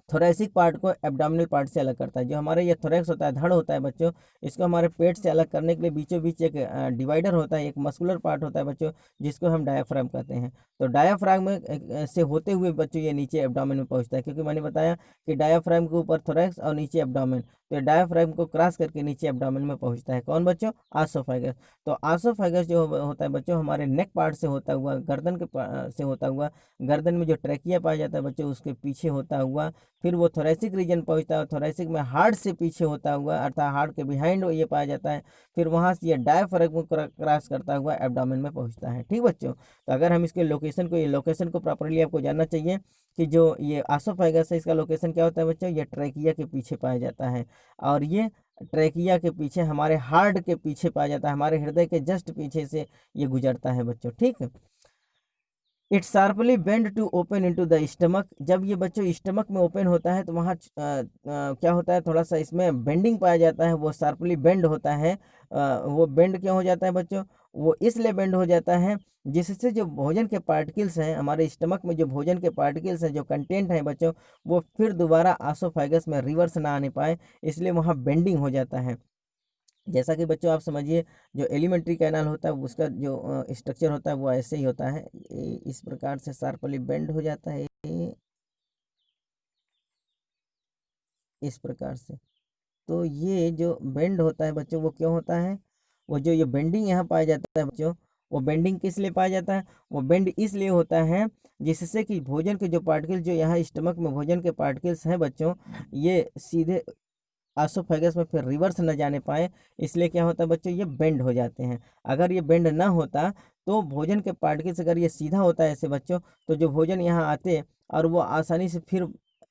थोरेसिक पार्ट को एब्डोमिनल पार्ट से अलग करता है। जो हमारे ये थोरेक्स होता है, धड़ होता है बच्चों, इसको हमारे पेट से अलग करने के लिए बीचों बीच एक डिवाइडर होता है, एक मस्कुलर पार्ट होता है बच्चों, जिसको हम डायाफ्राम कहते हैं। तो डायाफ्राम में से होते हुए बच्चों ये नीचे एब्डोमेन में पहुंचता है, क्योंकि मैंने बताया कि डायाफ्राम के ऊपर थोरेक्स और नीचे एब्डोमेन, तो डायाफ्राम को क्रॉस करके नीचे एब्डोमेन में पहुंचता है। कौन बच्चों, आसोफेगस। तो आसोफेगस जो होता है बच्चों हमारे नेक पार्ट से होता हुआ, गर्दन के से होता हुआ, गर्दन में जो ट्रैकिया पाया जाता है बच्चों उसके पीछे होता हुआ फिर वो थोरेसिक रीजन पहुंचता है। थोरेसिक में हार्ट से पीछे होता हुआ, अर्थात हार्ट के बिहाइंड ये पाया जाता है। फिर वहां से ये डायफ्राम को क्रॉस करता हुआ एब्डोमेन में पहुंचता है। ठीक बच्चों, तो अगर हम इसके लोकेशन को, ये लोकेशन को प्रॉपरली आपको जानना चाहिए कि जो ये आसोफेगस है इसका लोकेशन क्या होता है बच्चों, ये ट्रैकिया के पीछे पाया जाता है। और ये ट्रैकिया के पीछे हमारे हार्ट के पीछे पाया जाता है, हमारे हृदय के जस्ट पीछे से ये गुजरता है बच्चों। ठीक है, it sharply bend to open into the stomach. जब ये बच्चों स्टमक में ओपन होता है तो वहाँ क्या होता है, थोड़ा सा इसमें बेंडिंग पाया जाता है, वो शार्पली बेंड होता है। वो बेंड क्यों हो जाता है बच्चों, वो इसलिए बेंड हो जाता है जिससे जो भोजन के पार्टिकल्स हैं, हमारे स्टमक में जो भोजन के पार्टिकल्स हैं, जो कंटेंट हैं बच्चों, वो फिर दोबारा आसोफाइगस में रिवर्स ना आने पाए, इसलिए वहाँ बेंडिंग हो जाता है। जैसा कि बच्चों आप समझिए, जो एलिमेंट्री कैनाल होता है उसका जो स्ट्रक्चर होता है वो ऐसे ही होता है, इस प्रकार से शार्पली बेंड हो जाता है इस प्रकार से। तो ये जो बेंड होता है बच्चों वो क्यों होता है, वो जो ये बेंडिंग यहाँ पाया जाता है बच्चों, वो बेंडिंग किस लिए पाया जाता है, वो बेंड इसलिए होता है जिससे कि भोजन के जो पार्टिकल, जो यहाँ स्टमक में भोजन के पार्टिकल्स हैं बच्चों, ये सीधे आसोफेगस में फिर रिवर्स न जाने पाए, इसलिए क्या होता है बच्चों, ये बेंड हो जाते हैं। अगर ये बेंड ना होता तो भोजन के पार्टिकल्स अगर ये सीधा होता है ऐसे बच्चों, तो जो भोजन यहाँ आते और वो आसानी से फिर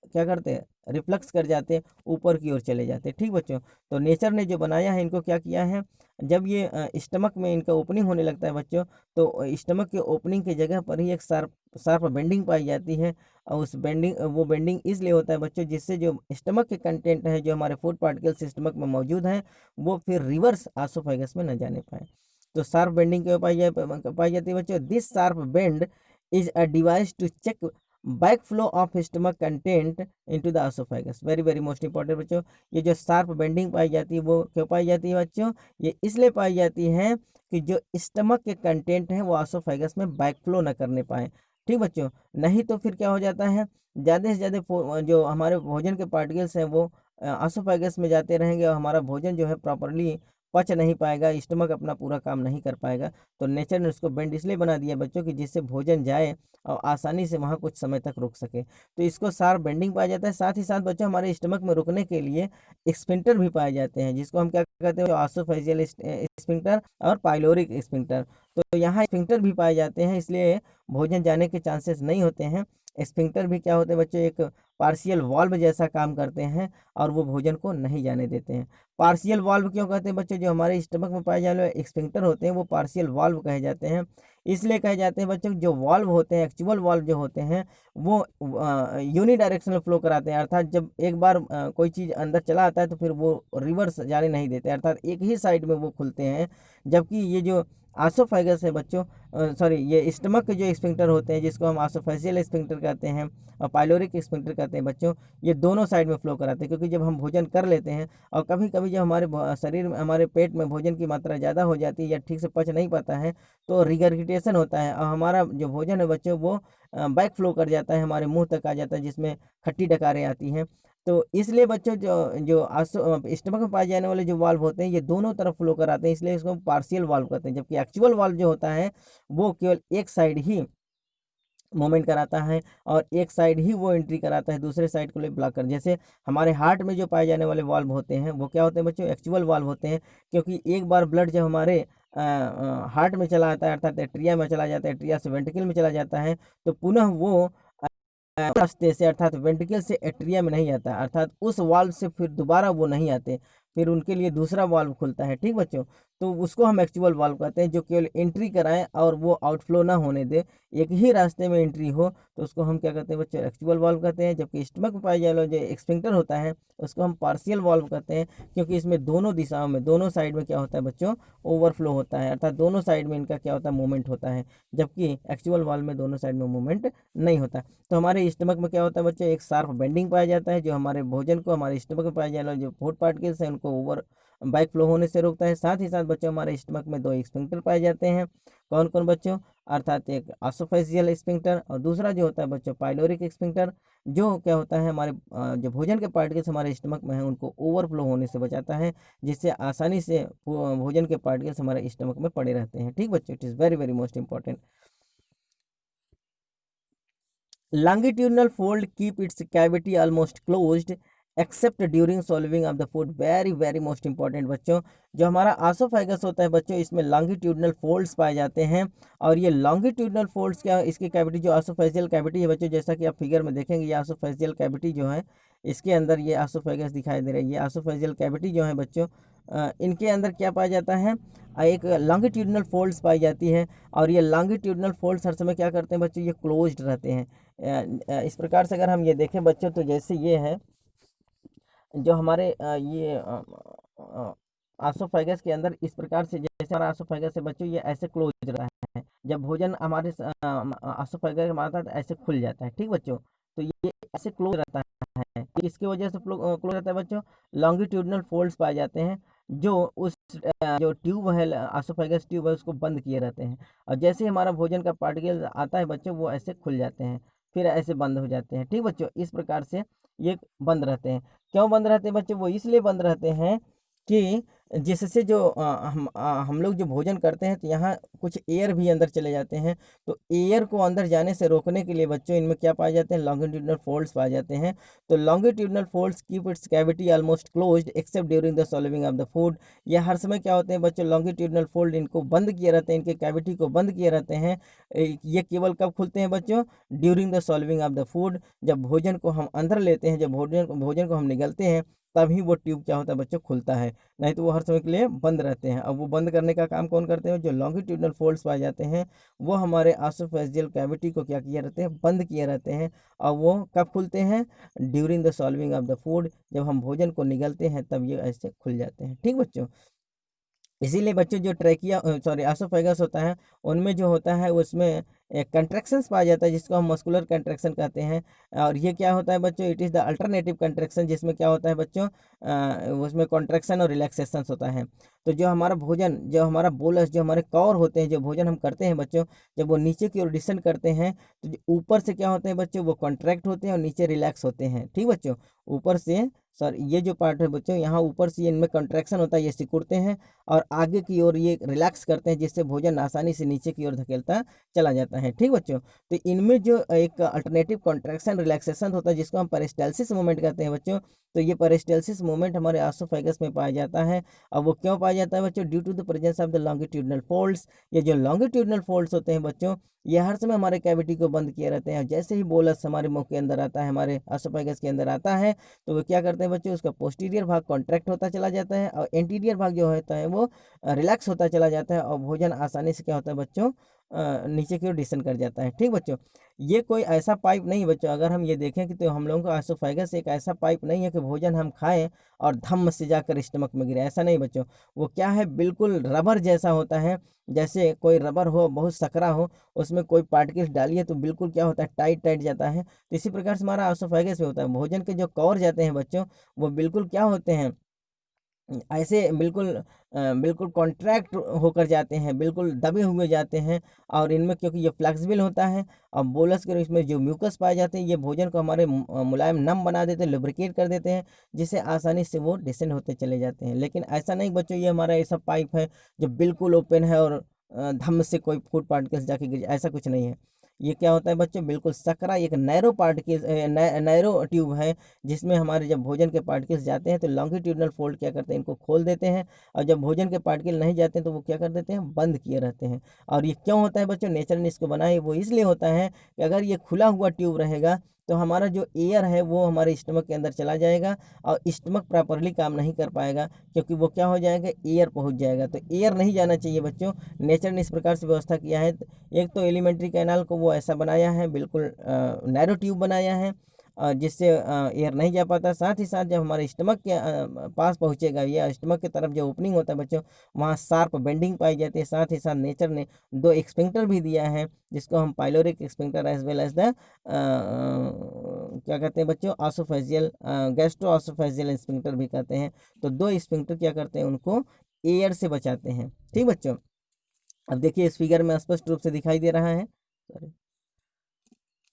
क्या करते हैं, रिफ्लक्स कर जाते, ऊपर की ओर चले जाते। ठीक बच्चों, तो नेचर ने जो बनाया है इनको क्या किया है, जब ये स्टमक में इनका ओपनिंग होने लगता है बच्चों, तो स्टमक के ओपनिंग की जगह पर ही एक शार्प शार्प बेंडिंग पाई जाती है। और उस बेंडिंग, वो बेंडिंग इसलिए होता है बच्चों जिससे जो स्टमक के कंटेंट है, जो हमारे फूड पार्टिकल्स स्टमक में मौजूद हैं, वो फिर रिवर्स आसोफेगस में न जाने पाए। तो शार्प बेंडिंग क्यों पाई जाती है बच्चों, this sharp bend is a device to check back flow of stomach content into the oesophagus. Very very most important बच्चों, ये जो शार्प बेंडिंग पाई जाती है वो क्यों पाई जाती है बच्चों, ये इसलिए पाई जाती है कि जो स्टमक के कंटेंट हैं वो आसोफेगस में बैक फ्लो न करने पाए। ठीक बच्चों, नहीं तो फिर क्या हो जाता है, ज़्यादा से ज़्यादा जो हमारे भोजन के पार्टिकल्स हैं वो आसोफेगस में जाते रहेंगे और हमारा भोजन जो है प्रॉपरली पच नहीं पाएगा, स्टमक अपना पूरा काम नहीं कर पाएगा। तो नेचर ने उसको बेंड इसलिए बना दिया बच्चों कि जिससे भोजन जाए और आसानी से वहाँ कुछ समय तक रुक सके। तो इसको शार्प बेंडिंग पाया जाता है। साथ ही साथ बच्चों हमारे स्टमक में रुकने के लिए स्फिंक्टर भी पाए जाते हैं, जिसको हम क्या कहते हैं, आसोफेजियल स्फिंक्टर और पाइलोरिक स्फिंक्टर। तो यहाँ स्फिंक्टर भी पाए जाते हैं, इसलिए भोजन जाने के चांसेस नहीं होते हैं। स्फिंक्टर भी क्या होते हैं बच्चों, एक पार्शियल वाल्व जैसा काम करते हैं और वो भोजन को नहीं जाने देते हैं। पार्शियल वाल्व क्यों कहते हैं बच्चों, जो हमारे स्टमक में पाए जाने वाले स्फिंक्टर होते हैं वो पार्शियल वाल्व कहे जाते हैं। इसलिए कहे जाते हैं बच्चों, जो वाल्व होते हैं, एक्चुअल वाल्व जो होते हैं, वो यूनिडायरेक्शनल फ्लो कराते हैं, अर्थात जब एक बार कोई चीज़ अंदर चला आता है तो फिर वो रिवर्स जाने नहीं देते, अर्थात एक ही साइड में वो खुलते हैं। जबकि ये जो आसोफेगस है बच्चों, सॉरी, ये स्टमक के जो स्फिंक्टर होते हैं जिसको हम आसोफेजियल स्फिंक्टर कहते हैं और पाइलोरिक स्फिंक्टर कहते हैं बच्चों, ये दोनों साइड में फ्लो कराते हैं। क्योंकि जब हम भोजन कर लेते हैं और कभी कभी जब हमारे शरीर में, हमारे पेट में भोजन की मात्रा ज़्यादा हो जाती है या ठीक से पच नहीं पाता है, तो रिगर्गिटेशन होता है और हमारा जो भोजन है बच्चों वो बैक फ्लो कर जाता है, हमारे मुंह तक आ जाता है, जिसमें खट्टी डकारें आती हैं। तो इसलिए बच्चों जो जो स्टमक में पाए जाने वाले जो वाल्व होते हैं ये दोनों तरफ फ्लो कराते हैं, इसलिए इसको पार्शियल वाल्व कहते हैं। जबकि एक्चुअल वाल्व जो होता है वो केवल एक साइड ही मूवमेंट कराता है और एक साइड ही वो एंट्री कराता है, दूसरे साइड को ले ब्लॉक कर। जैसे हमारे हार्ट में जो पाए जाने वाले वाल्व होते हैं वो क्या होते हैं बच्चों, एक्चुअल वाल्व होते हैं, क्योंककि एक बार ब्लड जब हमारे हार्ट में चला आता है अर्थात एट्रिया में चला जाता है, एट्रिया से वेंट्रिकल में चला जाता है, तो पुनः वो रास्ते से अर्थात वेंट्रिकल से एट्रिया में नहीं आता, अर्थात उस वाल्व से फिर दोबारा वो नहीं आते, फिर उनके लिए दूसरा वाल्व खुलता है। ठीक बच्चों, तो उसको हम एक्चुअल वाल्व कहते हैं, जो केवल एंट्री कराएं और वो आउटफ्लो ना होने दे, एक ही रास्ते में एंट्री हो, तो उसको हम क्या कहते हैं बच्चों, एक्चुअल वाल्व कहते हैं। जबकि स्टमक में पाई जाने वाला जो एक्सफिंक्टर होता है उसको हम पार्शियल वाल्व कहते हैं, क्योंकि इसमें दोनों दिशाओं में, दोनों साइड में क्या होता है बच्चों, ओवरफ्लो होता है, अर्थात दोनों साइड में इनका क्या होता है, मूवमेंट होता है। जबकि एक्चुअल वाल्व में दोनों साइड में मूवमेंट नहीं होता। तो हमारे स्टमक में क्या होता है बच्चों, एक शार्प बेंडिंग पाया जाता है, जो हमारे भोजन को हमारे स्टमक में पाए जाने वाले जो फूड पार्टिकल्स हैं उनको ओवर बैक फ्लो होने से रोकता है। साथ ही साथ बच्चों हमारे स्टमक में दो स्फिंक्टर पाए जाते हैं, कौन कौन बच्चों, अर्थात एक एसोफेजियल स्फिंक्टर और दूसरा जो होता है बच्चों पाइलोरिक स्फिंक्टर, जो क्या होता है हमारे जो भोजन के पार्टिकल्स हमारे स्टमक में हैं उनको ओवरफ्लो होने से बचाता है, जिससे आसानी से भोजन के पार्टिकल्स हमारे स्टमक में पड़े रहते हैं। ठीक बच्चों, it is very very most important. Longitudinal fold keep its cavity almost closed except during swallowing of the food. Very very most important बच्चों, जो हमारा आसोफेगस होता है बच्चों, इसमें लॉन्गिट्यूडनल फोल्ड्स पाए जाते हैं। और ये लॉन्गिट्यूडनल फोल्ड्स क्या, इसकी कैविटी जो आसोफेजियल कैविटी है बच्चों, जैसा कि आप फिगर में देखेंगे, ये आसोफेजियल कैविटी जो है इसके अंदर ये आसोफेगस दिखाई दे रहा है। ये आसोफेजियल कैविटी जो है बच्चों, इनके अंदर क्या पाया जाता है, एक लॉन्गिट्यूडनल फोल्ड्स पाई जाती है। और ये लॉन्गिट्यूडनल फोल्ड्स हर समय क्या करते हैं बच्चों, ये क्लोज्ड रहते हैं। इस प्रकार से अगर हम ये देखें बच्चों, तो जैसे ये है जो हमारे ये आसोफेगस के अंदर इस प्रकार से, जैसे हमारा आसोफेगस है बच्चों, ये ऐसे क्लोज रहा है। जब भोजन हमारे आसोफेगस में आता है तो ऐसे खुल जाता है। ठीक बच्चों, तो ये ऐसे क्लोज रहता है। इसकी वजह से क्लोज रहता है बच्चों, लॉन्गिट्यूडनल फोल्ड्स पाए जाते हैं, जो उस जो ट्यूब है, आसोफेगस ट्यूब है, उसको बंद किए रहते हैं। और जैसे ही हमारा भोजन का पार्टिकल आता है बच्चों, वो ऐसे खुल जाते हैं, फिर ऐसे बंद हो जाते हैं। ठीक बच्चों, इस प्रकार से ये बंद रहते हैं। क्यों बंद रहते हैं बच्चों, वो इसलिए बंद रहते हैं कि जिससे जो हम लोग जो भोजन करते हैं तो यहाँ कुछ एयर भी अंदर चले जाते हैं, तो एयर को अंदर जाने से रोकने के लिए बच्चों इनमें क्या पाए जाते हैं, लॉन्गिट्यूडनल फोल्ड्स पाए जाते हैं। तो longitudinal folds keep its cavity almost closed accept during the solving of the food. ये हर समय क्या होते हैं बच्चों, लॉन्गिट्यूडनल फोल्ड इनको बंद किए रहते हैं, इनके कैविटी को बंद किए रहते हैं। ये केवल कब खुलते हैं बच्चों, during the solving of the food, जब भोजन को हम अंदर लेते हैं, जब भोजन को हम निगलते हैं, तभी वो ट्यूब क्या होता है बच्चों, खुलता है। नहीं तो वो हर समय के लिए बंद रहते हैं। अब वो बंद करने का काम कौन करते हैं, जो लॉन्गिट्यूडनल फोल्ड्स पाए जाते हैं वो हमारे आसोफेजियल कैविटी को क्या किए रहते हैं, बंद किए रहते हैं। और वो कब खुलते हैं, during the solving of the food, जब हम भोजन को निगलते हैं तब ये ऐसे खुल जाते हैं। ठीक बच्चों, इसीलिए बच्चों जो ट्रैकिया सॉरी एसोफेगस होता है, उनमें जो होता है उसमें कंट्रैक्शंस पाया जाता है, जिसको हम मस्कुलर कंट्रैक्शन कहते हैं। और ये क्या होता है बच्चों, it is the alternative contraction, जिसमें क्या होता है बच्चों, उसमें कॉन्ट्रैक्शन और रिलैक्सेशन होता है। तो जो हमारा भोजन, जो हमारा बोलस, जो हमारे कौर होते हैं, जो भोजन हम करते हैं बच्चों, जब वो नीचे की ओर डिसेंड करते हैं तो जो ऊपर से क्या होते हैं बच्चों, वो कॉन्ट्रैक्ट होते हैं और नीचे रिलैक्स होते हैं। ठीक बच्चों, ऊपर से सर ये जो पार्ट है बच्चों, यहाँ ऊपर से इनमें कंट्रैक्शन होता है, ये सिकुड़ते हैं और आगे की ओर ये रिलैक्स करते हैं, जिससे भोजन आसानी से नीचे की ओर धकेलता चला जाता है। ठीक बच्चों, तो इनमें जो एक अल्टरनेटिव कॉन्ट्रैक्शन रिलैक्सेशन होता है, जिसको हम पेरिस्टाल्सिस मूवमेंट कहते हैं बच्चों, तो ये पेरिस्टाल्सिस मूवमेंट हमारे एसोफेगस में पाया जाता है। और वो क्यों पाया जाता है बच्चों, due to the presence of the longitudinal folds. ये जो लॉन्गिट्यूडनल फोल्ड्स होते हैं बच्चों, ये हर समय हमारे कैविटी को बंद किए रहते हैं। जैसे ही बोलस हमारे मुंह के अंदर आता है, हमारे एसोफेगस के अंदर आता है, तो वो क्या करते हैं बच्चों, उसका पोस्टीरियर भाग कॉन्ट्रैक्ट होता चला जाता है और एंटीरियर भाग जो होता है वो रिलैक्स होता चला जाता है, और भोजन आसानी से क्या होता है बच्चों, नीचे की ओर डिसेंड कर जाता है। ठीक बच्चों, ये कोई ऐसा पाइप नहीं बच्चों, अगर हम ये देखें कि तो हम लोगों का एसोफेगस एक ऐसा पाइप नहीं है कि भोजन हम खाएं और धम्म से जाकर स्टमक में गिरे, ऐसा नहीं बच्चों। वो क्या है, बिल्कुल रबर जैसा होता है, जैसे कोई रबर हो, बहुत सकरा हो, उसमें कोई पार्टिकल्स डालिए तो बिल्कुल क्या होता है, टाइट टाइट जाता है। तो इसी प्रकार से हमारा एसोफेगस में होता है, भोजन के जो कौर जाते हैं बच्चों, वो बिल्कुल क्या होते हैं, ऐसे बिल्कुल कॉन्ट्रैक्ट होकर जाते हैं, बिल्कुल दबे हुए जाते हैं। और इनमें क्योंकि ये फ्लेक्सिबल होता है, और बोलस के इसमें जो म्यूकस पाए जाते हैं, ये भोजन को हमारे मुलायम नम बना देते हैं, लुब्रिकेट कर देते हैं, जिससे आसानी से वो डिसेंड होते चले जाते हैं। लेकिन ऐसा नहीं बच्चों, ये हमारा ऐसा पाइप है जो बिल्कुल ओपन है और धम्म से कोई फूड पार्टिकल्स जाके गिर, ऐसा कुछ नहीं है। ये क्या होता है बच्चों, बिल्कुल सकरा एक नैरो पार्टिकल, नैरो ट्यूब है, जिसमें हमारे जब भोजन के पार्टिकल्स जाते हैं तो लॉन्गिट्यूडनल फोल्ड क्या करते हैं, इनको खोल देते हैं, और जब भोजन के पार्टिकल नहीं जाते हैं तो वो क्या कर देते हैं, बंद किए रहते हैं। और ये क्यों होता है बच्चों, नेचर ने इसको बनाया वो इसलिए होता है कि अगर ये खुला हुआ ट्यूब रहेगा तो हमारा जो एयर है वो हमारे स्टमक के अंदर चला जाएगा, और स्टमक प्रॉपरली काम नहीं कर पाएगा, क्योंकि वो क्या हो जाएगा, एयर पहुंच जाएगा। तो एयर नहीं जाना चाहिए बच्चों, नेचर ने इस प्रकार से व्यवस्था किया है। एक तो एलिमेंट्री कैनाल को वो ऐसा बनाया है, बिल्कुल नैरो ट्यूब बनाया है, जिससे एयर नहीं जा पाता। साथ ही साथ जब हमारे स्टमक के पास पहुंचेगा या स्टमक की तरफ जो ओपनिंग होता है बच्चों, वहाँ शार्प बेंडिंग पाई जाती है। साथ ही साथ नेचर ने दो एक्सपेंक्टर भी दिया है, जिसको हम pyloric sphincter as well as the क्या कहते हैं बच्चों, ऑसोफेजियल, गैस्ट्रो ऑसोफेजियल स्फिंक्टर भी कहते हैं। तो दो स्फिंक्टर क्या करते हैं, उनको एयर से बचाते हैं। ठीक बच्चों, अब देखिए इस फिगर में स्पष्ट रूप से दिखाई दे रहा है, सॉरी,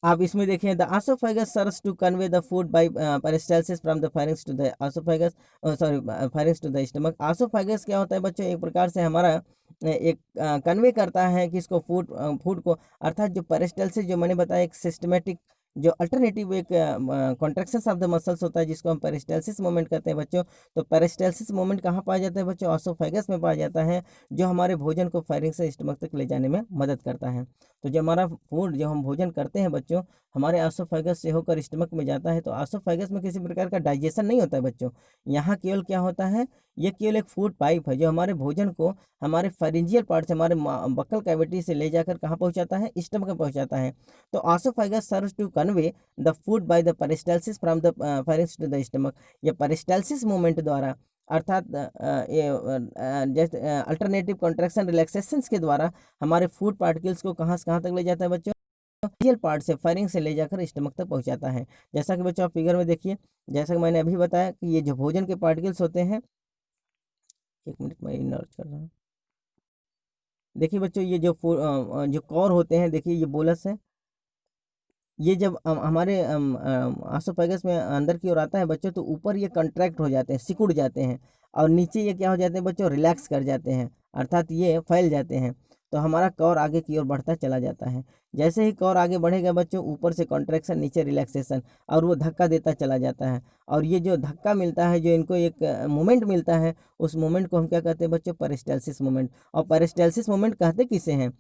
आप इसमें देखें, the oesophagus serves to convey the food by peristalsis from the pharynx to the oesophagus, sorry, pharynx to the stomach. Oesophagus क्या होता है बच्चों, एक प्रकार से हमारा एक कन्वे करता है किसको, फूड को, अर्थात जो पेरिस्टाल्सिस जो मैंने बताया एक सिस्टमेटिक जो अल्टरनेटिव एक कॉन्ट्रैक्शंस ऑफ द मसल्स होता है, जिसको हम पेरिस्टाल्सिस मूवमेंट कहते हैं बच्चों। तो पेरिस्टाल्सिस मूवमेंट कहाँ पाया जाता है बच्चों, आसोफेगस में पाया जाता है, जो हमारे भोजन को फारिंक्स से स्टमक तक ले जाने में मदद करता है। तो जो हमारा फूड जो हम भोजन करते हैं बच्चों, हमारे आसोफेगस से होकर स्टमक में जाता है। तो आसोफेगस में किसी प्रकार का डाइजेशन नहीं होता है बच्चों, यहाँ केवल क्या होता है, ये केवल एक फूड पाइप है जो हमारे भोजन को हमारे फेरिंजियल पार्ट से, हमारे बक्कल कैविटी से ले जाकर कहाँ पहुँचाता है, स्टमक में पहुँचाता है। तो oesophagus serves to convey the food by the peristalsis from the pharynx to the stomach. ये पेरिस्टाल्सिस मूवमेंट द्वारा, अर्थात जैसे अल्टरनेटिव कॉन्ट्रैक्शन रिलैक्सेशंस के द्वारा हमारे फूड पार्टिकल्स को कहाँ से कहाँ तक ले जाता है बच्चों, फेरिंजियल पार्ट से, फेरिंग से ले जाकर स्टमक तक पहुंचाता है। जैसा कि बच्चों आप फिगर में देखिए, जैसा कि मैंने अभी बताया कि ये जो भोजन के पार्टिकल्स होते हैं, एक मिनट मैं इनर्ट कर रहा हूँ। देखिए बच्चों, ये जो कॉर होते हैं, देखिए ये बोलस है, ये जब हमारे आसोफेगस में अंदर की ओर आता है बच्चों, तो ऊपर ये कंट्रैक्ट हो जाते हैं, सिकुड़ जाते हैं, और नीचे ये क्या हो जाते हैं बच्चों, रिलैक्स कर जाते हैं, अर्थात ये फैल जाते हैं। तो हमारा कॉर आगे की ओर बढ़ता चला जाता है। जैसे ही कॉर आगे बढ़ेगा बच्चों, ऊपर से कॉन्ट्रैक्शन, नीचे रिलैक्सेशन, और वो धक्का देता चला जाता है। और ये जो धक्का मिलता है, जो इनको एक मोमेंट मिलता है, उस मोमेंट को हम क्या कहते हैं बच्चों, पेरिस्टाल्सिस मोमेंट। और पेरिस्टाल्सिस मोमेंट कहते किसे हैं,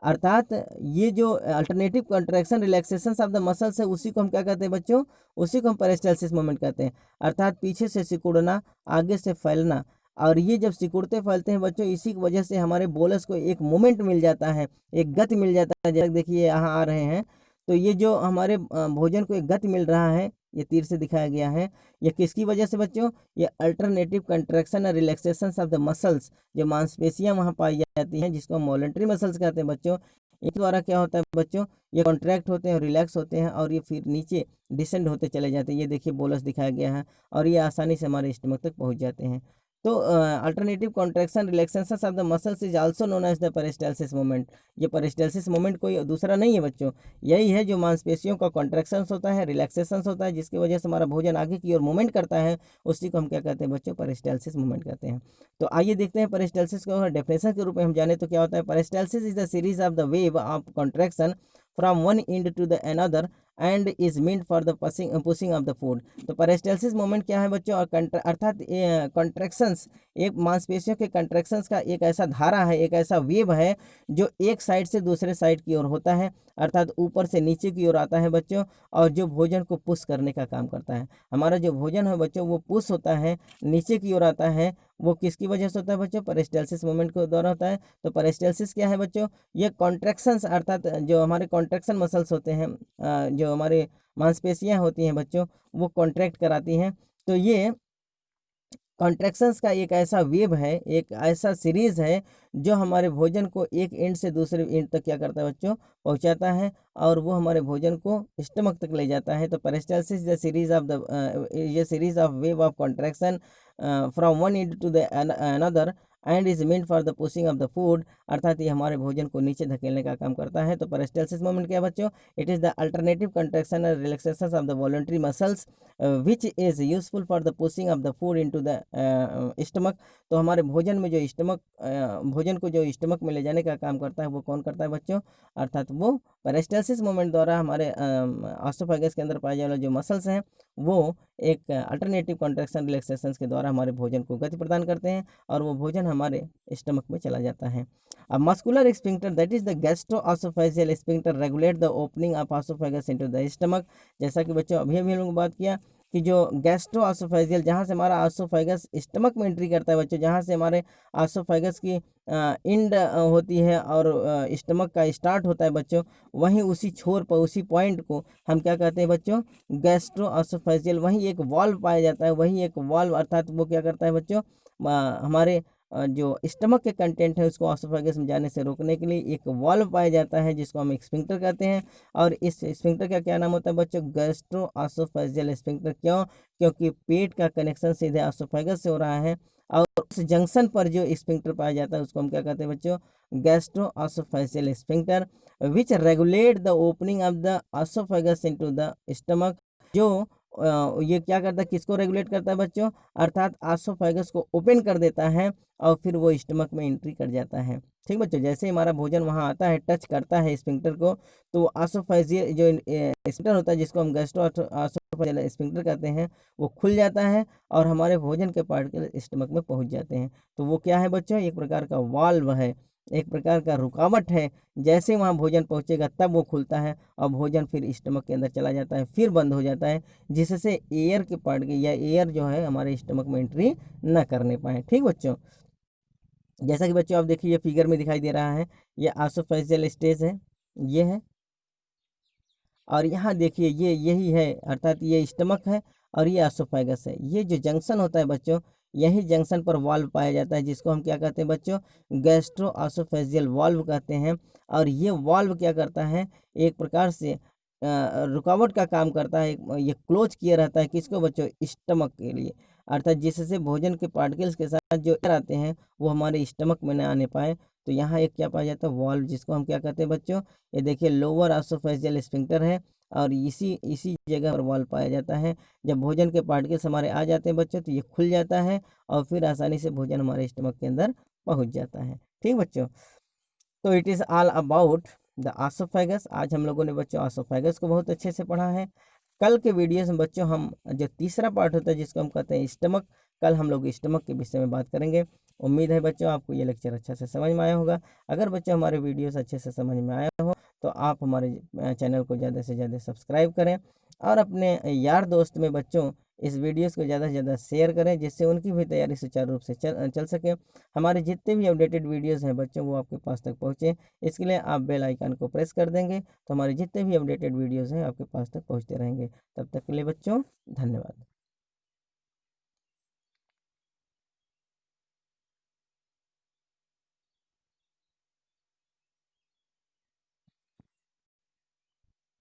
अर्थात ये जो alternative contraction relaxation of the muscles है, उसी को हम क्या कहते हैं बच्चों, उसी को हम पेरिस्टाल्सिस मोमेंट कहते हैं। अर्थात पीछे से सिकुड़ना, आगे से फैलना, और ये जब सिकुड़ते फैलते हैं बच्चों, इसी की वजह से हमारे बोलस को एक मोमेंट मिल जाता है, एक गति मिल जाता है। जैसे देखिए यहाँ आ रहे हैं, तो ये जो हमारे भोजन को एक गति मिल रहा है, ये तीर से दिखाया गया है, ये किसकी वजह से बच्चों, ये अल्टरनेटिव कंट्रैक्शन और रिलैक्सेशन ऑफ द मसल्स, जो मांसपेशियां वहाँ पाई जाती हैं, जिसको हम वॉलंटरी मसल्स कहते हैं बच्चों, इनके द्वारा क्या होता है बच्चों, ये कॉन्ट्रैक्ट होते हैं, रिलैक्स होते हैं, और ये फिर नीचे डिसेंड होते चले जाते हैं। ये देखिए बोलस दिखाया गया है, और ये आसानी से हमारे स्टमक तक पहुँच जाते हैं। तो alternative contraction relaxation of the muscles is also known as the peristalsis moment. ये पेरिस्टाल्सिस मोमेंट कोई दूसरा नहीं है बच्चों, यही है जो मांसपेशियों का कॉन्ट्रैक्शंस होता है, रिलैक्सेशंस होता है, जिसकी वजह से हमारा भोजन आगे की ओर मूवमेंट करता है, उसी को हम क्या कहते हैं बच्चों, पेरिस्टाल्सिस मूवमेंट कहते हैं। तो आइए देखते हैं पेरिस्टाल्सिस को डेफिनेशन के रूप में हम जाने तो क्या होता है। Peristalsis is the series of the wave of contraction from one end to the another end is meant for the pushing of the food. तो पेरिस्टाल्सिस मोमेंट क्या है बच्चों, अर्थात कॉन्ट्रैक्शंस, एक मांसपेशियों के कॉन्ट्रैक्शंस का एक ऐसा धारा है, एक ऐसा वेव है, जो एक साइड से दूसरे साइड की ओर होता है, अर्थात ऊपर से नीचे की ओर आता है बच्चों, और जो भोजन को पुश करने का काम करता है। हमारा जो भोजन है बच्चों, वो पुश होता है, नीचे की ओर आता है, वो किसकी वजह से होता है बच्चों, पेरिस्टाल्सिस मूवमेंट के द्वारा होता है। तो पेरिस्टाल्सिस क्या है बच्चों, ये कॉन्ट्रैक्शंस, अर्थात जो हमारे कॉन्ट्रैक्शन मसल्स होते हैं, जो हमारे मांसपेशियां होती हैं बच्चों, वो कॉन्ट्रैक्ट कराती हैं। तो ये कॉन्ट्रैक्शंस का एक ऐसा वेव है, एक ऐसा सीरीज है, जो हमारे भोजन को एक एंड से दूसरे एंड तक क्या करता है बच्चों, पहुंचाता है, और वो हमारे भोजन को स्टमक तक ले जाता है। तो peristalsis the series of the ये series of wave of contraction from one end to the another end is mean for the pushing of the food, अर्थात ये हमारे भोजन को नीचे धकेलने का काम करता है। तो पेरिस्टालसिस मूवमेंट क्या है बच्चों? It is the alternative contraction and relaxation of the voluntary muscles which is useful for the pushing of the food into the stomach. तो हमारे भोजन में जो स्टमक भोजन को जो स्टमक में ले जाने का काम करता है वो कौन करता है बच्चों? अर्थात वो पेरिस्टालसिस मूवमेंट द्वारा हमारे ऑसोफेगस के अंदर पाए जाने वाले जो मसल्स हैं वो एक अल्टरनेटिव कॉन्ट्रैक्शन रिलैक्सेशंस के द्वारा हमारे भोजन को गति प्रदान करते हैं और वो भोजन हमारे स्टमक में चला जाता है। अब muscular sphincter that is the gastro-oesophageal sphincter regulate the opening of oesophagus into the stomach. जैसा कि बच्चों अभी हम लोग बात किया कि जो गैस्ट्रोएसोफेजियल, जहाँ से हमारा ऑसोफेगस स्टमक में एंट्री करता है बच्चों, जहाँ से हमारे ऑसोफेगस की इंड होती है और स्टमक का स्टार्ट होता है बच्चों, वहीं उसी छोर पर उसी पॉइंट को हम क्या कहते हैं बच्चों? गैस्ट्रोएसोफेजियल। वहीं एक वाल्व पाया जाता है, वहीं एक वाल्व अर्थात वो क्या करता है बच्चों? हमारे जो स्टमक के कंटेंट है उसको ऑसोफेगस में जाने से रोकने के लिए एक वाल्व पाया जाता है जिसको हम स्फिंक्टर कहते हैं। और इस स्फिंक्टर का क्या नाम होता है बच्चों? Gastro oesophageal sphincter. क्यों? क्योंकि पेट का कनेक्शन सीधे ऑसोफेगस से हो रहा है और उस जंक्शन पर जो स्फिंक्टर पाया जाता है उसको हम क्या कहते हैं बच्चों? Gastro oesophageal sphincter which regulate the opening of the oesophagus into the stomach. जो ये क्या करता है, किसको रेगुलेट करता है बच्चों? अर्थात ऑसोफेगस को ओपन कर देता है और फिर वो स्टमक में एंट्री कर जाता है। ठीक बच्चों, जैसे हमारा भोजन वहाँ आता है, टच करता है स्फिंक्टर को, तो ऑसोफेजियल जो स्फिंक्टर होता है जिसको हम गैस्ट्रो ऑसोफेजियल स्फिंक्टर कहते हैं वो खुल जाता है और हमारे भोजन के पार्टिकल स्टमक में पहुँच जाते हैं। तो वो क्या है बच्चों? एक प्रकार का वाल्व है, एक प्रकार का रुकावट है। जैसे वहाँ भोजन पहुँचेगा तब वो खुलता है और भोजन फिर स्टमक के अंदर चला जाता है, फिर बंद हो जाता है, जिससे एयर के पार्ट या एयर जो है हमारे स्टमक में एंट्री न करने पाए। ठीक बच्चों, जैसा कि बच्चों आप देखिए ये फिगर में दिखाई दे रहा है, ये ऑसोफेजियल स्टेज है, ये है, और यहाँ देखिए ये यही है, अर्थात ये स्टमक है और ये ऑसोफेगस है। ये जो जंक्शन होता है बच्चों, यही जंक्शन पर वाल्व पाया जाता है जिसको हम क्या कहते हैं बच्चों? गैस्ट्रो ऑसोफेजियल वाल्व कहते हैं। और ये वाल्व क्या करता है? एक प्रकार से रुकावट का काम करता है। ये क्लोज किया रहता है किसको बच्चों? स्टमक के लिए, अर्थात जिससे भोजन के पार्टिकल्स के साथ जो एयर आते हैं वो हमारे स्टमक में न आने पाए। तो यहाँ एक क्या पाया जाता है? वाल्व, जिसको हम क्या कहते हैं बच्चों? ये देखिए लोअर ऑसोफेजियल स्फिंक्टर है और इसी इसी जगह पर वाल्व पाया जाता है। जब भोजन के पार्टिकल्स हमारे आ जाते हैं बच्चों तो ये खुल जाता है और फिर आसानी से भोजन हमारे स्टमक के अंदर पहुंच जाता है। ठीक बच्चों, तो it is all about the oesophagus. आज हम लोगों ने बच्चों ऑसोफेगस को बहुत अच्छे से पढ़ा है। कल के वीडियोस में बच्चों हम जो तीसरा पार्ट होता है जिसको हम कहते हैं स्टमक, कल हम लोग स्टमक के विषय में बात करेंगे। उम्मीद है बच्चों आपको ये लेक्चर अच्छा से समझ में आया होगा। अगर बच्चों हमारे वीडियोस अच्छे से समझ में आया हो तो आप हमारे चैनल को ज़्यादा से ज़्यादा सब्सक्राइब करें और अपने यार दोस्त में बच्चों इस वीडियोस को ज़्यादा से ज़्यादा शेयर करें, जिससे उनकी भी तैयारी सुचारू रूप से चल सके। हमारे जितने भी अपडेटेड वीडियोस हैं बच्चों वो आपके पास तक पहुँचे, इसके लिए आप बेल आइकन को प्रेस कर देंगे तो हमारे जितने भी अपडेटेड वीडियोस हैं आपके पास तक पहुँचते रहेंगे। तब तक के लिए बच्चों धन्यवाद।